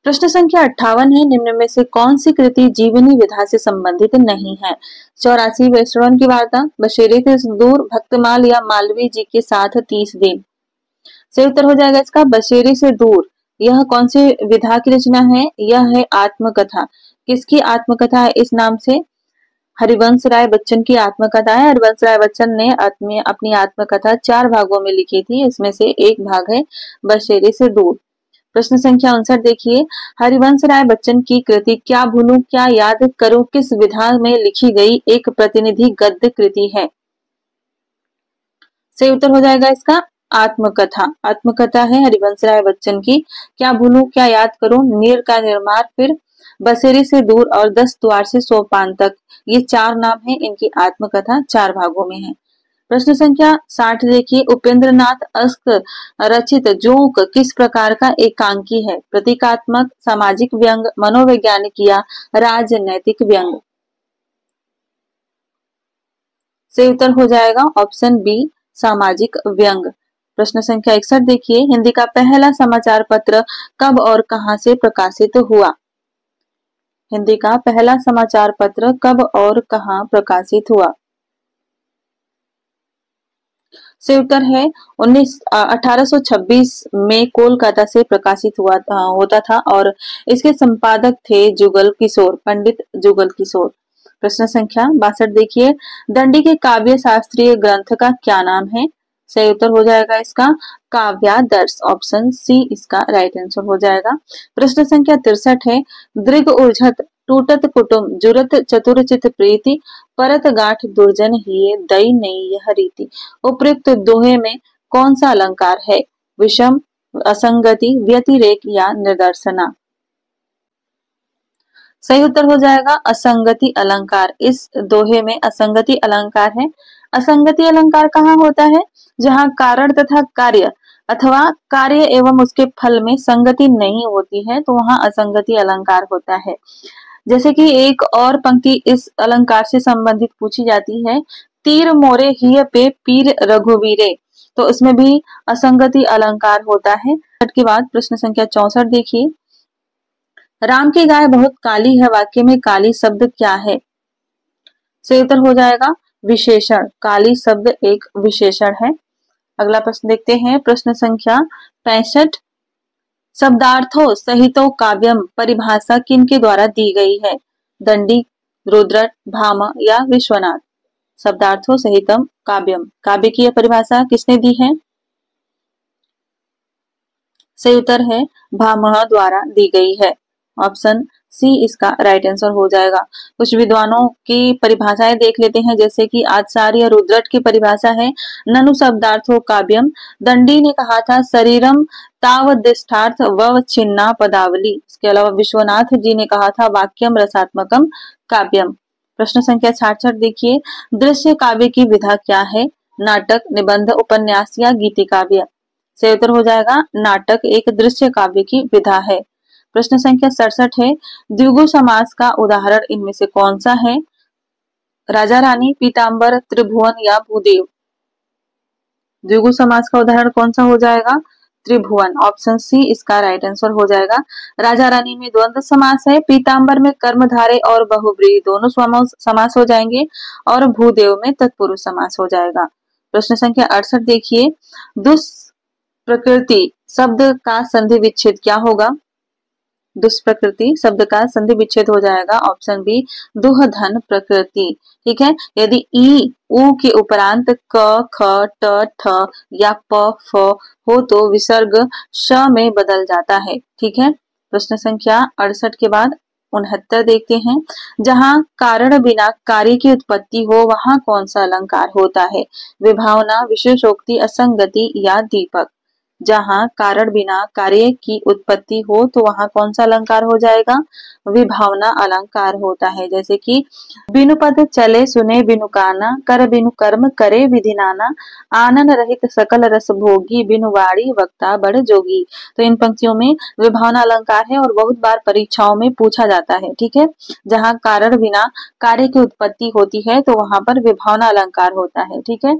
प्रश्न संख्या 58 है। निम्न में से कौन सी कृति जीवनी विधा से संबंधित नहीं है? 84 वैष्णवन की वार्ता, बशेरे से दूर, भक्तमाल या मालवीय जी के साथ 30 दिन? सही उत्तर हो जाएगा इसका बशेरे से दूर। यह कौन सी विधा की रचना है? यह है आत्मकथा। किसकी आत्मकथा है इस नाम से? हरिवंश राय बच्चन की आत्मकथा है। हरिवंश राय बच्चन ने अपनी आत्मकथा 4 भागों में लिखी थी, इसमें से एक भाग है बशेरे से दूर। प्रश्न संख्या 59 देखिए, हरिवंश राय बच्चन की कृति क्या भूलूं क्या याद करूं किस विधा में लिखी गई एक प्रतिनिधि गद्य कृति है? सही उत्तर हो जाएगा इसका आत्मकथा। आत्मकथा है हरिवंश राय बच्चन की। क्या भूलूं क्या याद करूं, नीर का निर्माण, फिर बसेरे से दूर और 10 द्वार से सोपान तक, ये 4 नाम है इनकी आत्मकथा। 4 भागों में है। प्रश्न संख्या 60 देखिए, उपेंद्र नाथ अस्क रचित जोंक किस प्रकार का एकांकी है? प्रतीकात्मक, सामाजिक व्यंग, मनोवैज्ञानिक या राजनैतिक व्यंग? से उत्तर हो जाएगा ऑप्शन बी, सामाजिक व्यंग। प्रश्न संख्या 61 देखिए, हिंदी का पहला समाचार पत्र कब और कहां से प्रकाशित हुआ? हिंदी का पहला समाचार पत्र कब और कहां प्रकाशित हुआ? से उत्तर है 1826 में कोलकाता से प्रकाशित हुआ होता था और इसके संपादक थे जुगल किशोर, पंडित जुगल किशोर। प्रश्न संख्या 62 देखिए, दंडी के काव्य शास्त्रीय ग्रंथ का क्या नाम है? सही उत्तर हो जाएगा इसका काव्यादर्श। ऑप्शन सी इसका राइट आंसर हो जाएगा। प्रश्न संख्या 63 है, दृग उर्झत टूटत कुटुम जुरत चतुरचित प्रीति परत गांठ दुर्जन हिये दई नहीं यह रीति। उपयुक्त दोहे में कौन सा अलंकार है? विषम, असंगति, व्यतिरेक या निदर्शना? सही उत्तर हो जाएगा असंगति अलंकार। इस दोहे में असंगति अलंकार है। असंगति अलंकार कहाँ होता है? जहाँ कारण तथा कार्य अथवा कार्य एवं उसके फल में संगति नहीं होती है तो वहां असंगति अलंकार होता है। जैसे कि एक और पंक्ति इस अलंकार से संबंधित पूछी जाती है, तीर मोरे हिय पे पीर रघुवीरे, तो इसमें भी असंगति अलंकार होता है। के बाद प्रश्न संख्या 64 देखिए, राम की गाय बहुत काली है वाक्य में काली शब्द क्या है? सही उत्तर हो जाएगा विशेषण। काली शब्द एक विशेषण है। अगला प्रश्न देखते हैं, प्रश्न संख्या 65, शब्दार्थों सहितो काव्यम परिभाषा किनके द्वारा दी गई है? दंडी, रुद्रट, भामा या विश्वनाथ? शब्दार्थों सहितम काव्यम, काव्य की यह परिभाषा किसने दी है? सही उत्तर है भामह द्वारा दी गई है। ऑप्शन सी इसका राइट आंसर हो जाएगा। कुछ विद्वानों की परिभाषाएं देख लेते हैं, जैसे कि आचार्य रुद्रट की परिभाषा है ननु शब्दार्थो काव्यम। दंडी ने कहा था शरीरम तावदिष्टार्थ वव छिन्ना पदावली। इसके अलावा विश्वनाथ जी ने कहा था वाक्यम रसात्मकम काव्यम। प्रश्न संख्या 66 देखिए, दृश्य काव्य की विधा क्या है? नाटक, निबंध, उपन्यास या गीति काव्य? सही उत्तर हो जाएगा नाटक एक दृश्य काव्य की विधा है। प्रश्न संख्या 67 है, द्विगु समास का उदाहरण इनमें से कौन सा है? राजा रानी, पीताम्बर, त्रिभुवन या भूदेव? द्विगु समास का उदाहरण कौन सा हो जाएगा? त्रिभुवन। ऑप्शन सी इसका राइट आंसर हो जाएगा। राजा रानी में द्वंद्व समास है, पीताम्बर में कर्मधारय और बहुब्रीहि दोनों समास हो जाएंगे और भूदेव में तत्पुरुष समास हो जाएगा। प्रश्न संख्या 68 देखिए, दुष्प्रकृति शब्द का संधि विच्छेद क्या होगा? दुष्प्रकृति शब्द का संधि विच्छेद हो जाएगा ऑप्शन बी, दुह धन प्रकृति। ठीक है, यदि ई उ के उपरांत क ख ट ठ या प फ हो तो विसर्ग श में बदल जाता है। ठीक है, प्रश्न संख्या 68 के बाद 69 देखते हैं, जहां कारण बिना कार्य की उत्पत्ति हो वहां कौन सा अलंकार होता है? विभावना, विशेषोक्ति, असंगति या दीपक? जहां कारण बिना कार्य की उत्पत्ति हो तो वहां कौन सा अलंकार हो जाएगा? विभावना अलंकार होता है। जैसे कि बिनु पद चले सुने बिनु काना, कर बिनु कर्म करे विधि नाना, आनन रहित सकल रस भोगी, बिनु वाणी वक्ता बड़ जोगी। तो इन पंक्तियों में विभावना अलंकार है और बहुत बार परीक्षाओं में पूछा जाता है। ठीक है, जहां कारण बिना कार्य की उत्पत्ति होती है तो वहां पर विभावना अलंकार होता है। ठीक है,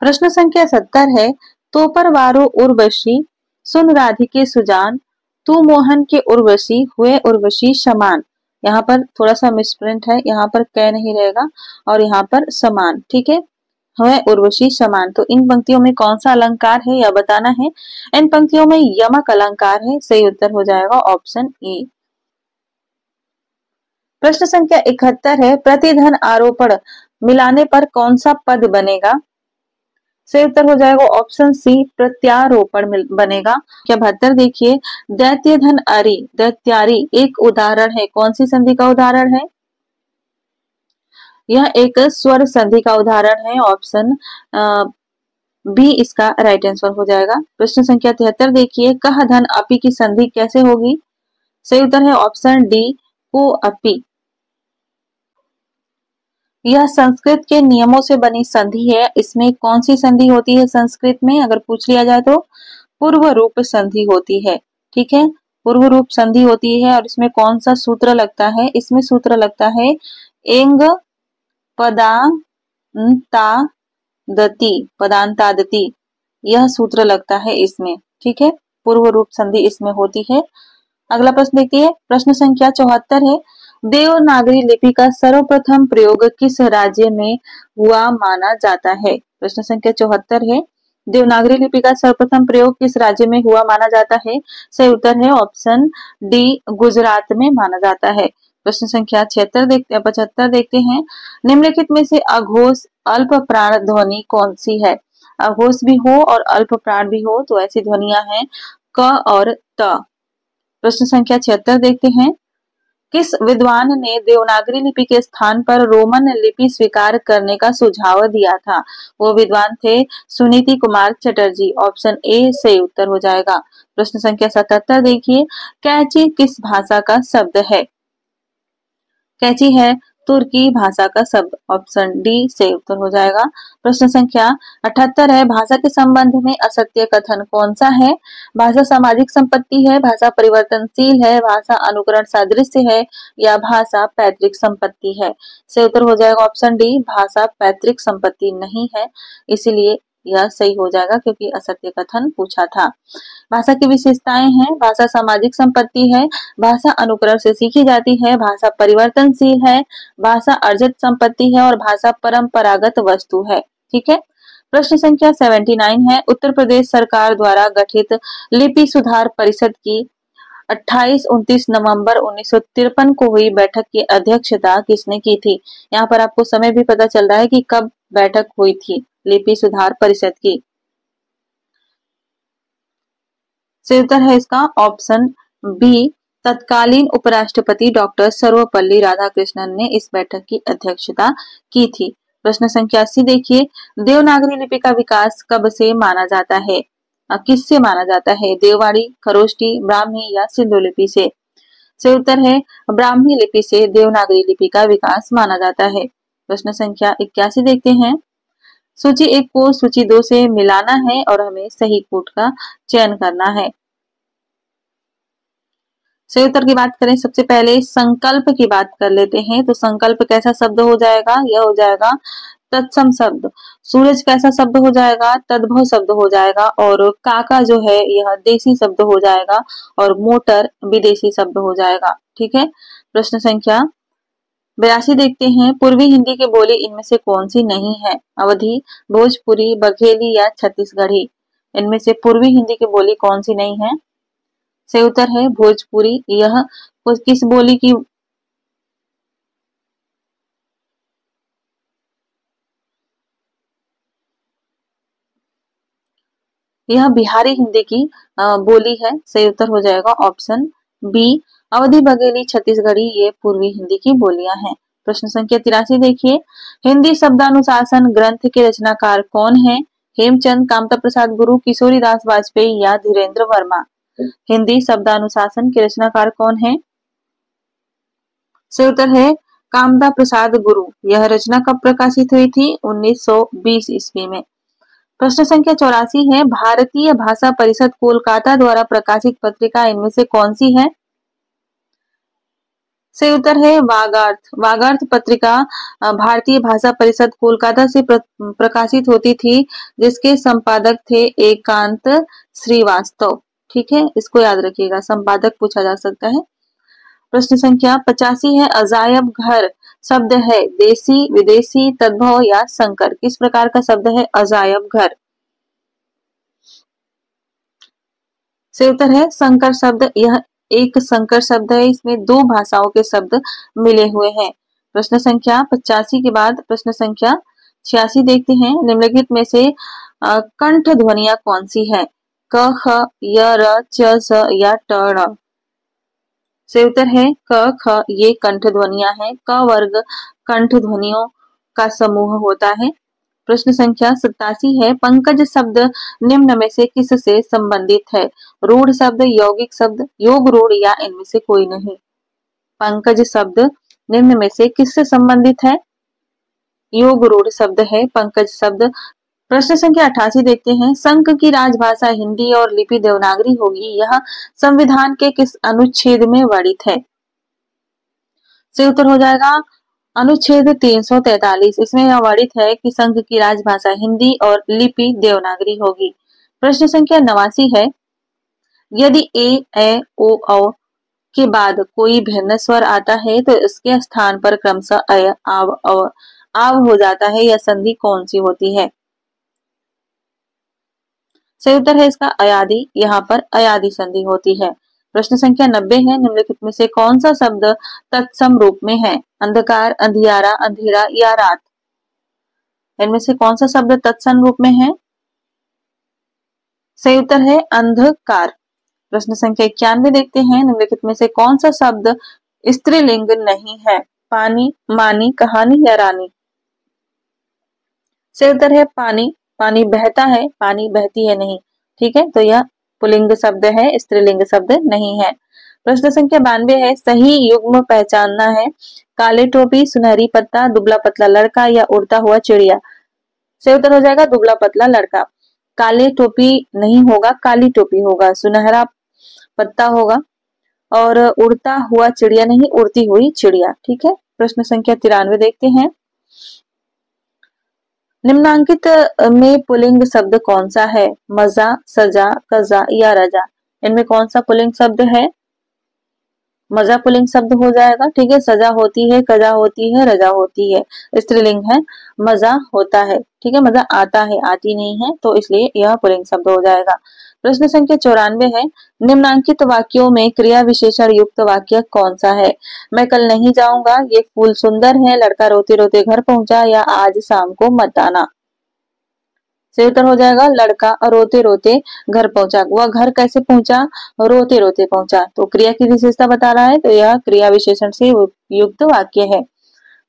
प्रश्न संख्या 70 है, तो पर वारो उर्वशी सुन राधिके सुजान, तू मोहन के उर्वशी हुए उर्वशी समान। यहाँ पर थोड़ा सा मिसप्रिंट है, यहाँ पर कै नहीं रहेगा और यहाँ पर समान। ठीक है, हुए उर्वशी समान। तो इन पंक्तियों में कौन सा अलंकार है यह बताना है। इन पंक्तियों में यमक अलंकार है। सही उत्तर हो जाएगा ऑप्शन ए। प्रश्न संख्या 71 है, प्रतिधन आरोपण मिलाने पर कौन सा पद बनेगा? सही उत्तर हो जाएगा ऑप्शन सी प्रत्यारोपण बनेगा। क्या 72 देखिए, दैत्य धन अरि दैत्यारी एक उदाहरण है, कौन सी संधि का उदाहरण है? यह एक स्वर संधि का उदाहरण है, ऑप्शन बी इसका राइट आंसर हो जाएगा। प्रश्न संख्या 73 देखिए, कह धन अपि की संधि कैसे होगी? सही उत्तर है ऑप्शन डी को अपि। यह संस्कृत के नियमों से बनी संधि है। इसमें कौन सी संधि होती है संस्कृत में, अगर पूछ लिया जाए तो पूर्व रूप संधि होती है। ठीक है, पूर्व रूप संधि होती है। और इसमें कौन सा सूत्र लगता है? इसमें सूत्र लगता है एंग पदांतादति, यह सूत्र लगता है इसमें। ठीक है, पूर्व रूप संधि इसमें होती है। अगला प्रश्न देखिए, प्रश्न संख्या 74 है, देवनागरी लिपि का सर्वप्रथम प्रयोग किस राज्य में हुआ माना जाता है? प्रश्न संख्या 74 है, देवनागरी लिपि का सर्वप्रथम प्रयोग किस राज्य में हुआ माना जाता है? सही उत्तर है ऑप्शन डी गुजरात में माना जाता है। प्रश्न संख्या 75 देखते हैं, निम्नलिखित में से अघोष अल्प प्राण ध्वनि कौन सी है? अघोष भी हो और अल्प प्राण भी हो तो ऐसी ध्वनियां हैं क और त। प्रश्न संख्या 76 देखते हैं, किस विद्वान ने देवनागरी लिपि के स्थान पर रोमन लिपि स्वीकार करने का सुझाव दिया था? वो विद्वान थे सुनीति कुमार चटर्जी। ऑप्शन ए सही उत्तर हो जाएगा। प्रश्न संख्या 77 देखिए, कैची किस भाषा का शब्द है? कैची है तुर्की भाषा का शब्द। ऑप्शन डी से उत्तर हो जाएगा। प्रश्न संख्या 78 है, भाषा के संबंध में असत्य कथन कौन सा है? भाषा सामाजिक संपत्ति है, भाषा परिवर्तनशील है, भाषा अनुकरण सादृश्य है या भाषा पैतृक संपत्ति है? से उत्तर हो जाएगा ऑप्शन डी, भाषा पैतृक संपत्ति नहीं है, इसीलिए यह सही हो जाएगा क्योंकि असत्य कथन पूछा था। भाषा की विशेषताएं हैं, भाषा सामाजिक संपत्ति है, भाषा अनुकरण से सीखी जाती है, भाषा परिवर्तनशील है, भाषा अर्जित संपत्ति है और भाषा परंपरागत वस्तु है। ठीक है, प्रश्न संख्या 79 है, उत्तर प्रदेश सरकार द्वारा गठित लिपि सुधार परिषद की 28-29 नवंबर 1953 को हुई बैठक की अध्यक्षता किसने की थी? यहाँ पर आपको समय भी पता चल रहा है कि कब बैठक हुई थी लिपि सुधार परिषद की। सही उत्तर है इसका ऑप्शन बी, तत्कालीन उपराष्ट्रपति डॉक्टर सर्वपल्ली राधाकृष्णन ने इस बैठक की अध्यक्षता की थी। प्रश्न संख्या 80 देखिए, देवनागरी लिपि का विकास कब से माना जाता है? किससे माना जाता है? देववाड़ी, खरोष्टी, ब्राह्मी या सिंधु लिपि से? सही उत्तर है ब्राह्मी लिपि से देवनागरी लिपि का विकास माना जाता है। प्रश्न संख्या 81 देखते हैं, सूची 1 को सूची 2 से मिलाना है और हमें सही कोड का चयन करना है। सही उत्तर की बात करें, सबसे पहले संकल्प की बात कर लेते हैं। तो संकल्प कैसा शब्द हो जाएगा? यह हो जाएगा तत्सम शब्द। सूरज कैसा शब्द हो जाएगा? तद्भव शब्द हो जाएगा। और काका जो है यह देसी शब्द हो जाएगा और मोटर विदेशी शब्द हो जाएगा। ठीक है, प्रश्न संख्या 82 देखते हैं, पूर्वी हिंदी की बोली इनमें से कौन सी नहीं है? अवधी, भोजपुरी, बघेली या छत्तीसगढ़ी? इनमें से पूर्वी हिंदी की बोली कौन सी नहीं है? सही उत्तर है भोजपुरी। यह किस बोली की यह बिहारी हिंदी की बोली है। सही उत्तर हो जाएगा ऑप्शन बी, अवधी, बघेली, छत्तीसगढ़ी ये पूर्वी हिंदी की बोलियां हैं। प्रश्न संख्या 83 देखिए, हिंदी शब्दानुशासन ग्रंथ के रचनाकार कौन है? हेमचंद, कामता प्रसाद गुरु, किशोरीदास वाजपेयी या धीरेन्द्र वर्मा? हिंदी शब्दानुशासन के रचनाकार कौन है? सही उत्तर है कामता प्रसाद गुरु। यह रचना कब प्रकाशित हुई थी? 1920 ईस्वी में। प्रश्न संख्या 84 है, भारतीय भाषा परिषद कोलकाता द्वारा प्रकाशित पत्रिका इनमें से कौन सी है? सही उत्तर है वागार्थ। वागार्थ पत्रिका भारतीय भाषा परिषद कोलकाता से प्रकाशित होती थी, जिसके संपादक थे एकांत श्रीवास्तव। ठीक है, इसको याद रखिएगा, संपादक पूछा जा सकता है। प्रश्न संख्या 85 है, अजायब घर शब्द है देसी, विदेशी, तद्भव या संकर? किस प्रकार का शब्द है अजायब घर? सही उत्तर है संकर शब्द। यह एक संकर शब्द है, इसमें दो भाषाओं के शब्द मिले हुए हैं। प्रश्न संख्या 85 के बाद प्रश्न संख्या 86 देखते हैं, निम्नलिखित में से कंठ ध्वनियां कौन सी है? क, ख, य, र, च, स या ट, ण? से उत्तर है क, ख, ये कंठ ध्वनियां हैं। क वर्ग कंठ ध्वनियों का समूह होता है। प्रश्न संख्या 87 है, पंकज शब्द निम्न में से किससे संबंधित है? रूढ़ शब्द, यौगिक शब्द, योग रूढ़ या इनमें से कोई नहीं? पंकज शब्द निम्न में से किससे संबंधित है? योग रूढ़ शब्द है पंकज शब्द। प्रश्न संख्या 88 देखते हैं, संघ की राजभाषा हिंदी और लिपि देवनागरी होगी, यह संविधान के किस अनुच्छेद में वर्णित है? से उत्तर हो जाएगा अनुच्छेद 343। इसमें यह वर्णित है कि संघ की राजभाषा हिंदी और लिपि देवनागरी होगी। प्रश्न संख्या 89 है, यदि ए ओ औ के बाद कोई भिन्न स्वर आता है तो इसके स्थान पर क्रमशः अय आव अव आव हो जाता है, यह संधि कौन सी होती है? सही उत्तर है इसका अयादि, यहाँ पर अयादि संधि होती है। प्रश्न संख्या 90 है, निम्नलिखित में से कौन सा शब्द तत्सम रूप में है? अंधकार, अंधियारा, अंधेरा या रात? इनमें से कौन सा शब्द तत्सम रूप में है? सही उत्तर है अंधकार। प्रश्न संख्या 91 देखते हैं, निम्नलिखित में से कौन सा शब्द स्त्रीलिंग नहीं है? पानी, मानी, कहानी या रानी? सही उत्तर है पानी। पानी बहता है, पानी बहती है नहीं। ठीक है, तो यह पुल्लिंग शब्द है, स्त्रीलिंग शब्द नहीं है। प्रश्न संख्या 92 है, सही युग्म पहचानना है। काले टोपी, सुनहरी पत्ता, दुबला पतला लड़का या उड़ता हुआ चिड़िया? सही उत्तर हो जाएगा दुबला पतला लड़का। काले टोपी नहीं होगा, काली टोपी होगा। सुनहरा पत्ता होगा और उड़ता हुआ चिड़िया नहीं, उड़ती हुई चिड़िया। ठीक है, प्रश्न संख्या 93 देखते हैं, निम्नांकित में पुल्लिंग शब्द कौन सा है? मजा, सजा, कजा या रजा? इनमें कौन सा पुल्लिंग शब्द है? मजा पुल्लिंग शब्द हो जाएगा। ठीक है, सजा होती है, कजा होती है, रजा होती है, स्त्रीलिंग है। मजा होता है, ठीक है, मजा आता है, आती नहीं है, तो इसलिए यह पुल्लिंग शब्द हो जाएगा। प्रश्न संख्या 94 है, निम्नांकित वाक्यों में क्रिया विशेषण युक्त वाक्य कौन सा है? मैं कल नहीं जाऊंगा, ये फूल सुंदर है, लड़का रोते रोते घर पहुंचा या आज शाम को मत आना? सही उत्तर हो जाएगा लड़का रोते रोते घर पहुंचा। वह घर कैसे पहुंचा? रोते रोते पहुंचा। तो क्रिया की विशेषता बता रहा है, तो यह क्रिया विशेषण से युक्त वाक्य है।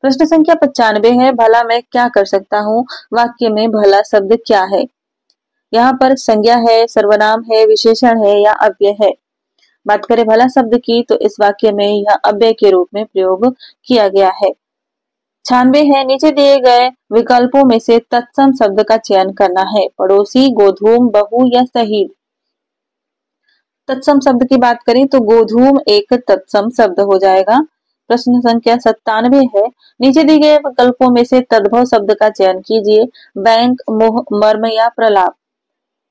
प्रश्न संख्या 95 है, भला मैं क्या कर सकता हूँ? वाक्य में भला शब्द क्या है? यहाँ पर संज्ञा है, सर्वनाम है, विशेषण है या अव्यय है? बात करें भला शब्द की, तो इस वाक्य में यह अव्यय के रूप में प्रयोग किया गया है। 96 है, नीचे दिए गए विकल्पों में से तत्सम शब्द का चयन करना है। पड़ोसी, गोधूम, बहू या शहीद? तत्सम शब्द की बात करें तो गोधूम एक तत्सम शब्द हो जाएगा। प्रश्न संख्या 97 है, नीचे दिए गए विकल्पों में से तद्भव शब्द का चयन कीजिए। बैंक, मोह, मर्म या प्रलाप?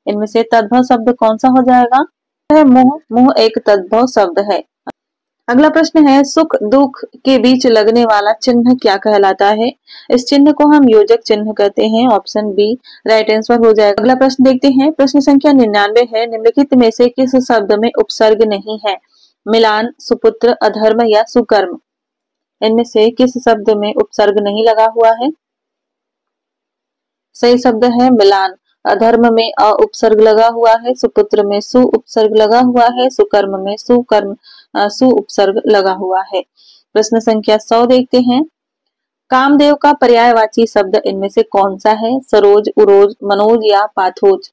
इनमें से तद्भव शब्द कौन सा हो जाएगा? मोह। मोह एक तद्भव शब्द है। अगला प्रश्न है, सुख दुख के बीच लगने वाला चिन्ह क्या कहलाता है? इस चिन्ह को हम योजक चिन्ह कहते हैं। ऑप्शन बी राइट आंसर हो जाएगा। अगला प्रश्न देखते हैं, प्रश्न संख्या 99 है, निम्नलिखित में से किस शब्द में उपसर्ग नहीं है? मिलान, सुपुत्र, अधर्म या सुकर्म? इनमें से किस शब्द में उपसर्ग नहीं लगा हुआ है? सही शब्द है मिलान। अधर्म में अ उपसर्ग लगा हुआ है, सुपुत्र में सु उपसर्ग लगा हुआ है, सुकर्म में सु उपसर्ग लगा हुआ है। प्रश्न संख्या 100 देखते हैं, कामदेव का पर्यायवाची शब्द इनमें से कौन सा है? सरोज, उरोज, मनोज या पाथोज?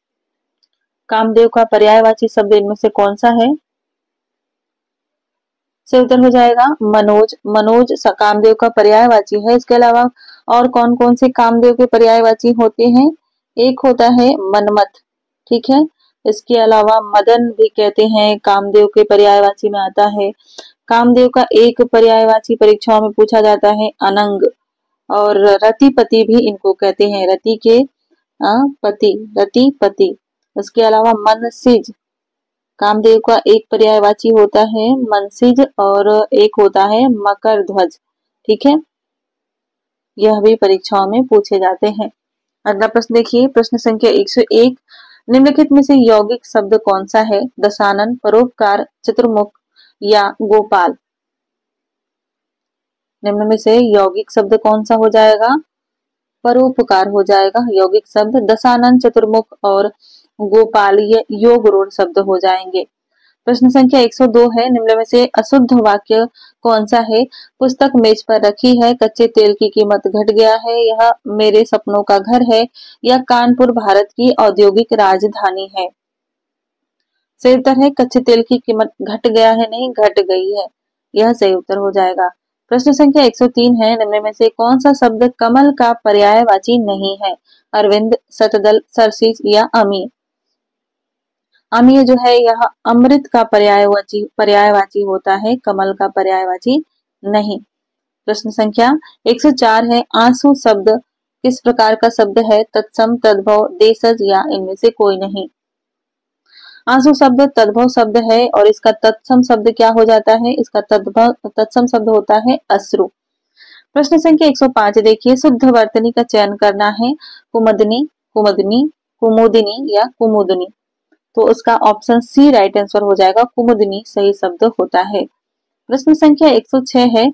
कामदेव का पर्यायवाची शब्द इनमें से कौन सा है? से उत्तर हो जाएगा मनोज। मनोज कामदेव का पर्यायवाची है। इसके अलावा और कौन कौन से कामदेव के पर्यायवाची होते हैं? एक होता है मनमथ, ठीक है। इसके अलावा मदन भी कहते हैं, कामदेव के पर्यायवाची में आता है। कामदेव का एक पर्यायवाची परीक्षाओं में पूछा जाता है अनंग, और रतिपति भी इनको कहते हैं, रति के पति, रतिपति। इसके अलावा मनसिज, कामदेव का एक पर्यायवाची होता है मनसिज और एक होता है मकर ध्वज, ठीक है। यह भी परीक्षाओं में पूछे जाते हैं। अगला प्रश्न देखिए, प्रश्न संख्या 101, निम्नलिखित में से यौगिक शब्द कौन सा है? दशानन, परोपकार, चतुर्मुख या गोपाल? निम्न में से यौगिक शब्द कौन सा हो जाएगा? परोपकार हो जाएगा यौगिक शब्द, दशानन चतुर्मुख और गोपालीय योग रूढ़ शब्द हो जाएंगे। प्रश्न संख्या 102 है, निम्न में से अशुद्ध वाक्य कौन सा है? पुस्तक मेज पर रखी है, कच्चे तेल की कीमत घट गया है, यह मेरे सपनों का घर है, या कानपुर भारत की औद्योगिक राजधानी है। सही उत्तर है कच्चे तेल की कीमत घट गया है, नहीं घट गई है, यह सही उत्तर हो जाएगा। प्रश्न संख्या 103 है, निम्न में से कौन सा शब्द कमल का पर्यायवाची नहीं है? अरविंद, शतदल, सरसीज या अमी। अमीय जो है यह अमृत का पर्यायवाची होता है, कमल का पर्यायवाची नहीं। प्रश्न संख्या 104 है, आंसू शब्द किस प्रकार का शब्द है? तत्सम, तद्भव, देशज या इनमें से कोई नहीं। आंसू शब्द तद्भव शब्द है और इसका तत्सम शब्द क्या हो जाता है? इसका तत्सम शब्द होता है अश्रु। प्रश्न संख्या 105 देखिए, शुद्ध वर्तनी का चयन करना है, कुमदनी, कुमदनी, कुमुदिनी या कुमुदनी। तो उसका ऑप्शन सी राइट आंसर हो जाएगा, कुमुदिनी सही शब्द होता है। प्रश्न संख्या 106 है,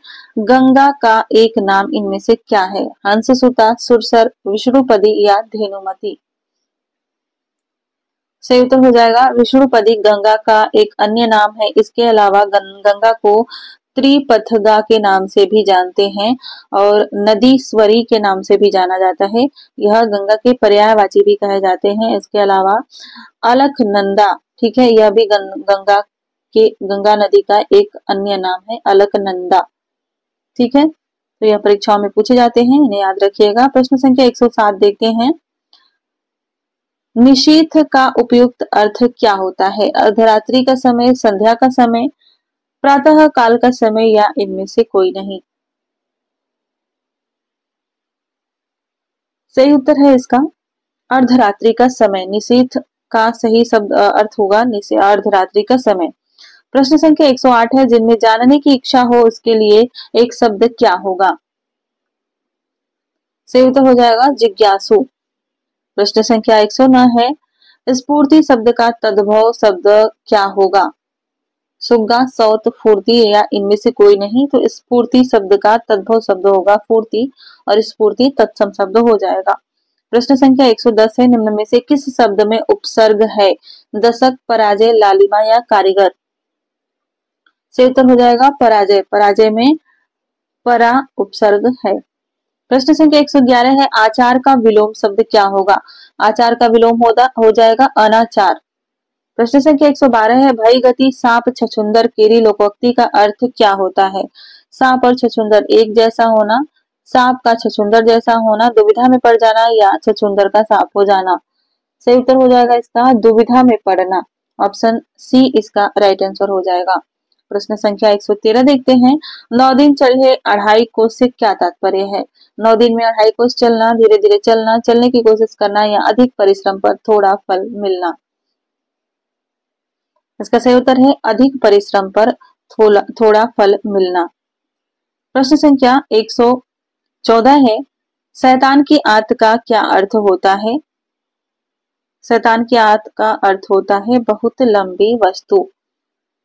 गंगा का एक नाम इनमें से क्या है? हंससुता, सुरसर, विष्णुपदी या धेनुमती। सही उत्तर हो जाएगा विष्णुपदी गंगा का एक अन्य नाम है। इसके अलावा गंगा को त्रिपथगा के नाम से भी जानते हैं और नदीश्वरी के नाम से भी जाना जाता है। यह गंगा के पर्यायवाची भी कहे जाते हैं। इसके अलावा अलकनंदा, ठीक है, यह भी गंगा नदी का एक अन्य नाम है, अलकनंदा। ठीक है, तो यह परीक्षाओं में पूछे जाते हैं, इन्हें याद रखिएगा। प्रश्न संख्या 107 देखते हैं, निशीथ का उपयुक्त अर्थ क्या होता है? अर्धरात्रि का समय, संध्या का समय, प्रातः काल का समय या इनमें से कोई नहीं। सही उत्तर है इसका अर्धरात्रि का समय। निशीथ का सही शब्द अर्थ होगा अर्धरात्रि का समय। प्रश्न संख्या 108 है, जिनमें जानने की इच्छा हो उसके लिए एक शब्द क्या होगा? सही उत्तर हो जाएगा जिज्ञासु। प्रश्न संख्या 109 है, स्फूर्ति शब्द का तद्भव शब्द क्या होगा? सुग्गा, सौत, फूर्ति या इनमें से कोई नहीं। तो स्फूर्ति शब्द का तद्भव शब्द होगा फूर्ति और स्फूर्ति तत्सम शब्द हो जाएगा। प्रश्न संख्या 110 है, निम्न में से किस शब्द में उपसर्ग है? दशक, पराजय, लालिमा या कारीगर। सही उत्तर हो जाएगा पराजय। पराजय में परा उपसर्ग है। प्रश्न संख्या 111 है, आचार का विलोम शब्द क्या होगा? आचार का विलोम हो जाएगा अनाचार। प्रश्न संख्या 112 है, भई गति सांप छछुंदर केरी लोकोक्ति का अर्थ क्या होता है? सांप और छछुंदर एक जैसा होना, सांप का छछुंदर जैसा होना, दुविधा में पड़ जाना या छछुंदर का सांप हो जाना। सही उत्तर हो जाएगा इसका दुविधा में पड़ना। ऑप्शन सी इसका राइट आंसर हो जाएगा। प्रश्न संख्या 113 देखते हैं, 9 दिन चले 2.5 कोस से क्या तात्पर्य है? 9 दिन में 2.5 कोस चलना, धीरे धीरे चलना, चलने की कोशिश करना या अधिक परिश्रम पर थोड़ा फल मिलना। इसका सही उत्तर है अधिक परिश्रम पर थोड़ा फल मिलना। प्रश्न संख्या 114 है, शैतान की आत्म का क्या अर्थ होता है? शैतान की आत्म का अर्थ होता है बहुत लंबी वस्तु।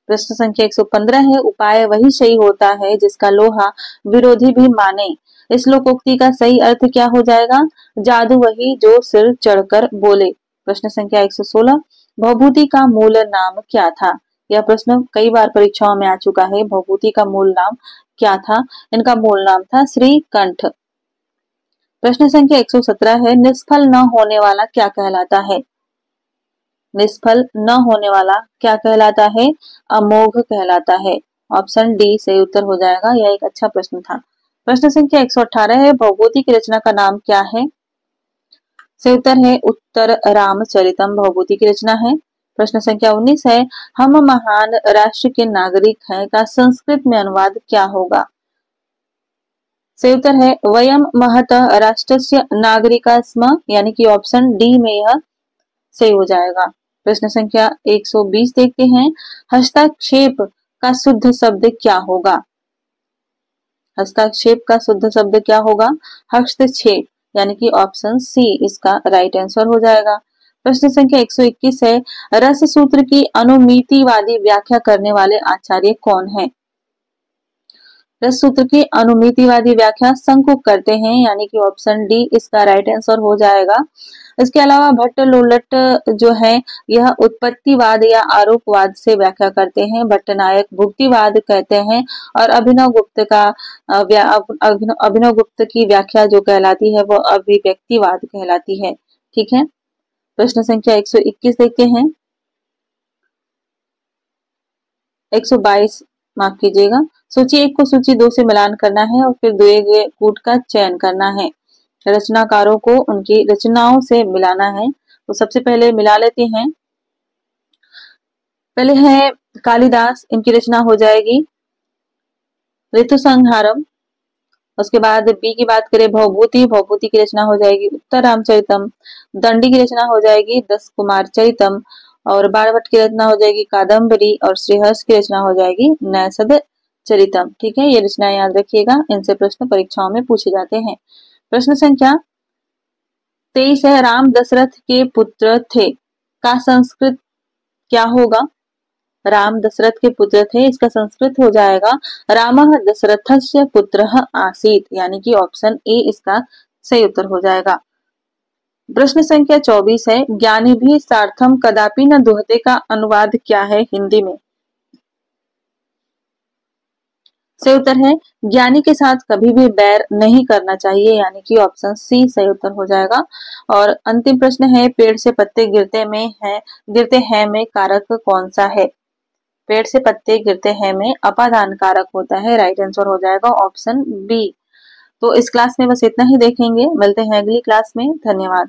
प्रश्न संख्या 115 है, उपाय वही सही होता है जिसका लोहा विरोधी भी माने। इस लोकोक्ति का सही अर्थ क्या हो जाएगा? जादू वही जो सिर चढ़कर बोले। प्रश्न संख्या 116, भवभूति का मूल नाम क्या था? यह प्रश्न कई बार परीक्षाओं में आ चुका है। भवभूति का मूल नाम क्या था? इनका मूल नाम था श्रीकंठ। प्रश्न संख्या 117 है, निष्फल न होने वाला क्या कहलाता है? निष्फल न होने वाला क्या कहलाता है? अमोघ कहलाता है। ऑप्शन डी सही उत्तर हो जाएगा। यह एक अच्छा प्रश्न था। प्रश्न संख्या 118 है, भवभूति की रचना का नाम क्या है? सही उत्तर है उत्तर रामचरितम भवभूति की रचना है। प्रश्न संख्या 19 है, हम महान राष्ट्र के नागरिक हैं का संस्कृत में अनुवाद क्या होगा? सही उत्तर है वयम महतः राष्ट्रस्य नागरिका स्म, यानी कि ऑप्शन डी में यह सही हो जाएगा। प्रश्न संख्या 120 देखते हैं, हस्तक्षेप का शुद्ध शब्द क्या होगा? हस्तक्षेप का शुद्ध शब्द क्या होगा? हस्तक्षेप, यानी कि ऑप्शन सी इसका राइट आंसर हो जाएगा। प्रश्न संख्या 121 है, रस सूत्र की अनुमितिवादी व्याख्या करने वाले आचार्य कौन है? रस सूत्र की अनुमितिवादी व्याख्या शंकुक करते हैं, यानी कि ऑप्शन डी इसका राइट आंसर हो जाएगा। इसके अलावा भट्ट लोलट जो है यह उत्पत्तिवाद या आरोपवाद से व्याख्या करते हैं। भट्टनायक भुक्तिवाद कहते हैं और अभिनव गुप्त की व्याख्या जो कहलाती है वो अभिव्यक्तिवाद कहलाती है। ठीक है, प्रश्न संख्या 121 देखते हैं। 122 माफ कीजिएगा। सूची 1 को सूची 2 से मिलान करना है और फिर दिए गए कूट का चयन करना है। रचनाकारों को उनकी रचनाओं से मिलाना है। तो सबसे पहले मिला लेते हैं। पहले है कालिदास, इनकी रचना हो जाएगी ऋतुसंहारम। उसके बाद बी की बात करें भवभूति, भवभूति की रचना हो जाएगी उत्तर रामचरितम। दंडी की रचना हो जाएगी दस कुमार चरितम और बाणभट्ट की रचना हो जाएगी कादम्बरी और श्रीहर्ष की रचना हो जाएगी नैषध चरितम। ठीक है, ये रचना याद रखिएगा, इनसे प्रश्न परीक्षाओं में पूछे जाते हैं। प्रश्न संख्या 23 है, राम दशरथ के पुत्र थे का संस्कृत क्या होगा? राम दशरथ के पुत्र थे, इसका संस्कृत हो जाएगा रामः दशरथस्य पुत्रः आसीत्, यानी कि ऑप्शन ए इसका सही उत्तर हो जाएगा। प्रश्न संख्या 24 है, ज्ञानी भी सार्थम कदापि न दुहते का अनुवाद क्या है हिंदी में? सही उत्तर है ज्ञानी के साथ कभी भी बैर नहीं करना चाहिए, यानी कि ऑप्शन सी सही उत्तर हो जाएगा। और अंतिम प्रश्न है, पेड़ से पत्ते गिरते हैं में कारक कौन सा है? पेड़ से पत्ते गिरते हैं में अपादान कारक होता है, राइट आंसर हो जाएगा ऑप्शन बी। तो इस क्लास में बस इतना ही देखेंगे, मिलते हैं अगली क्लास में। धन्यवाद।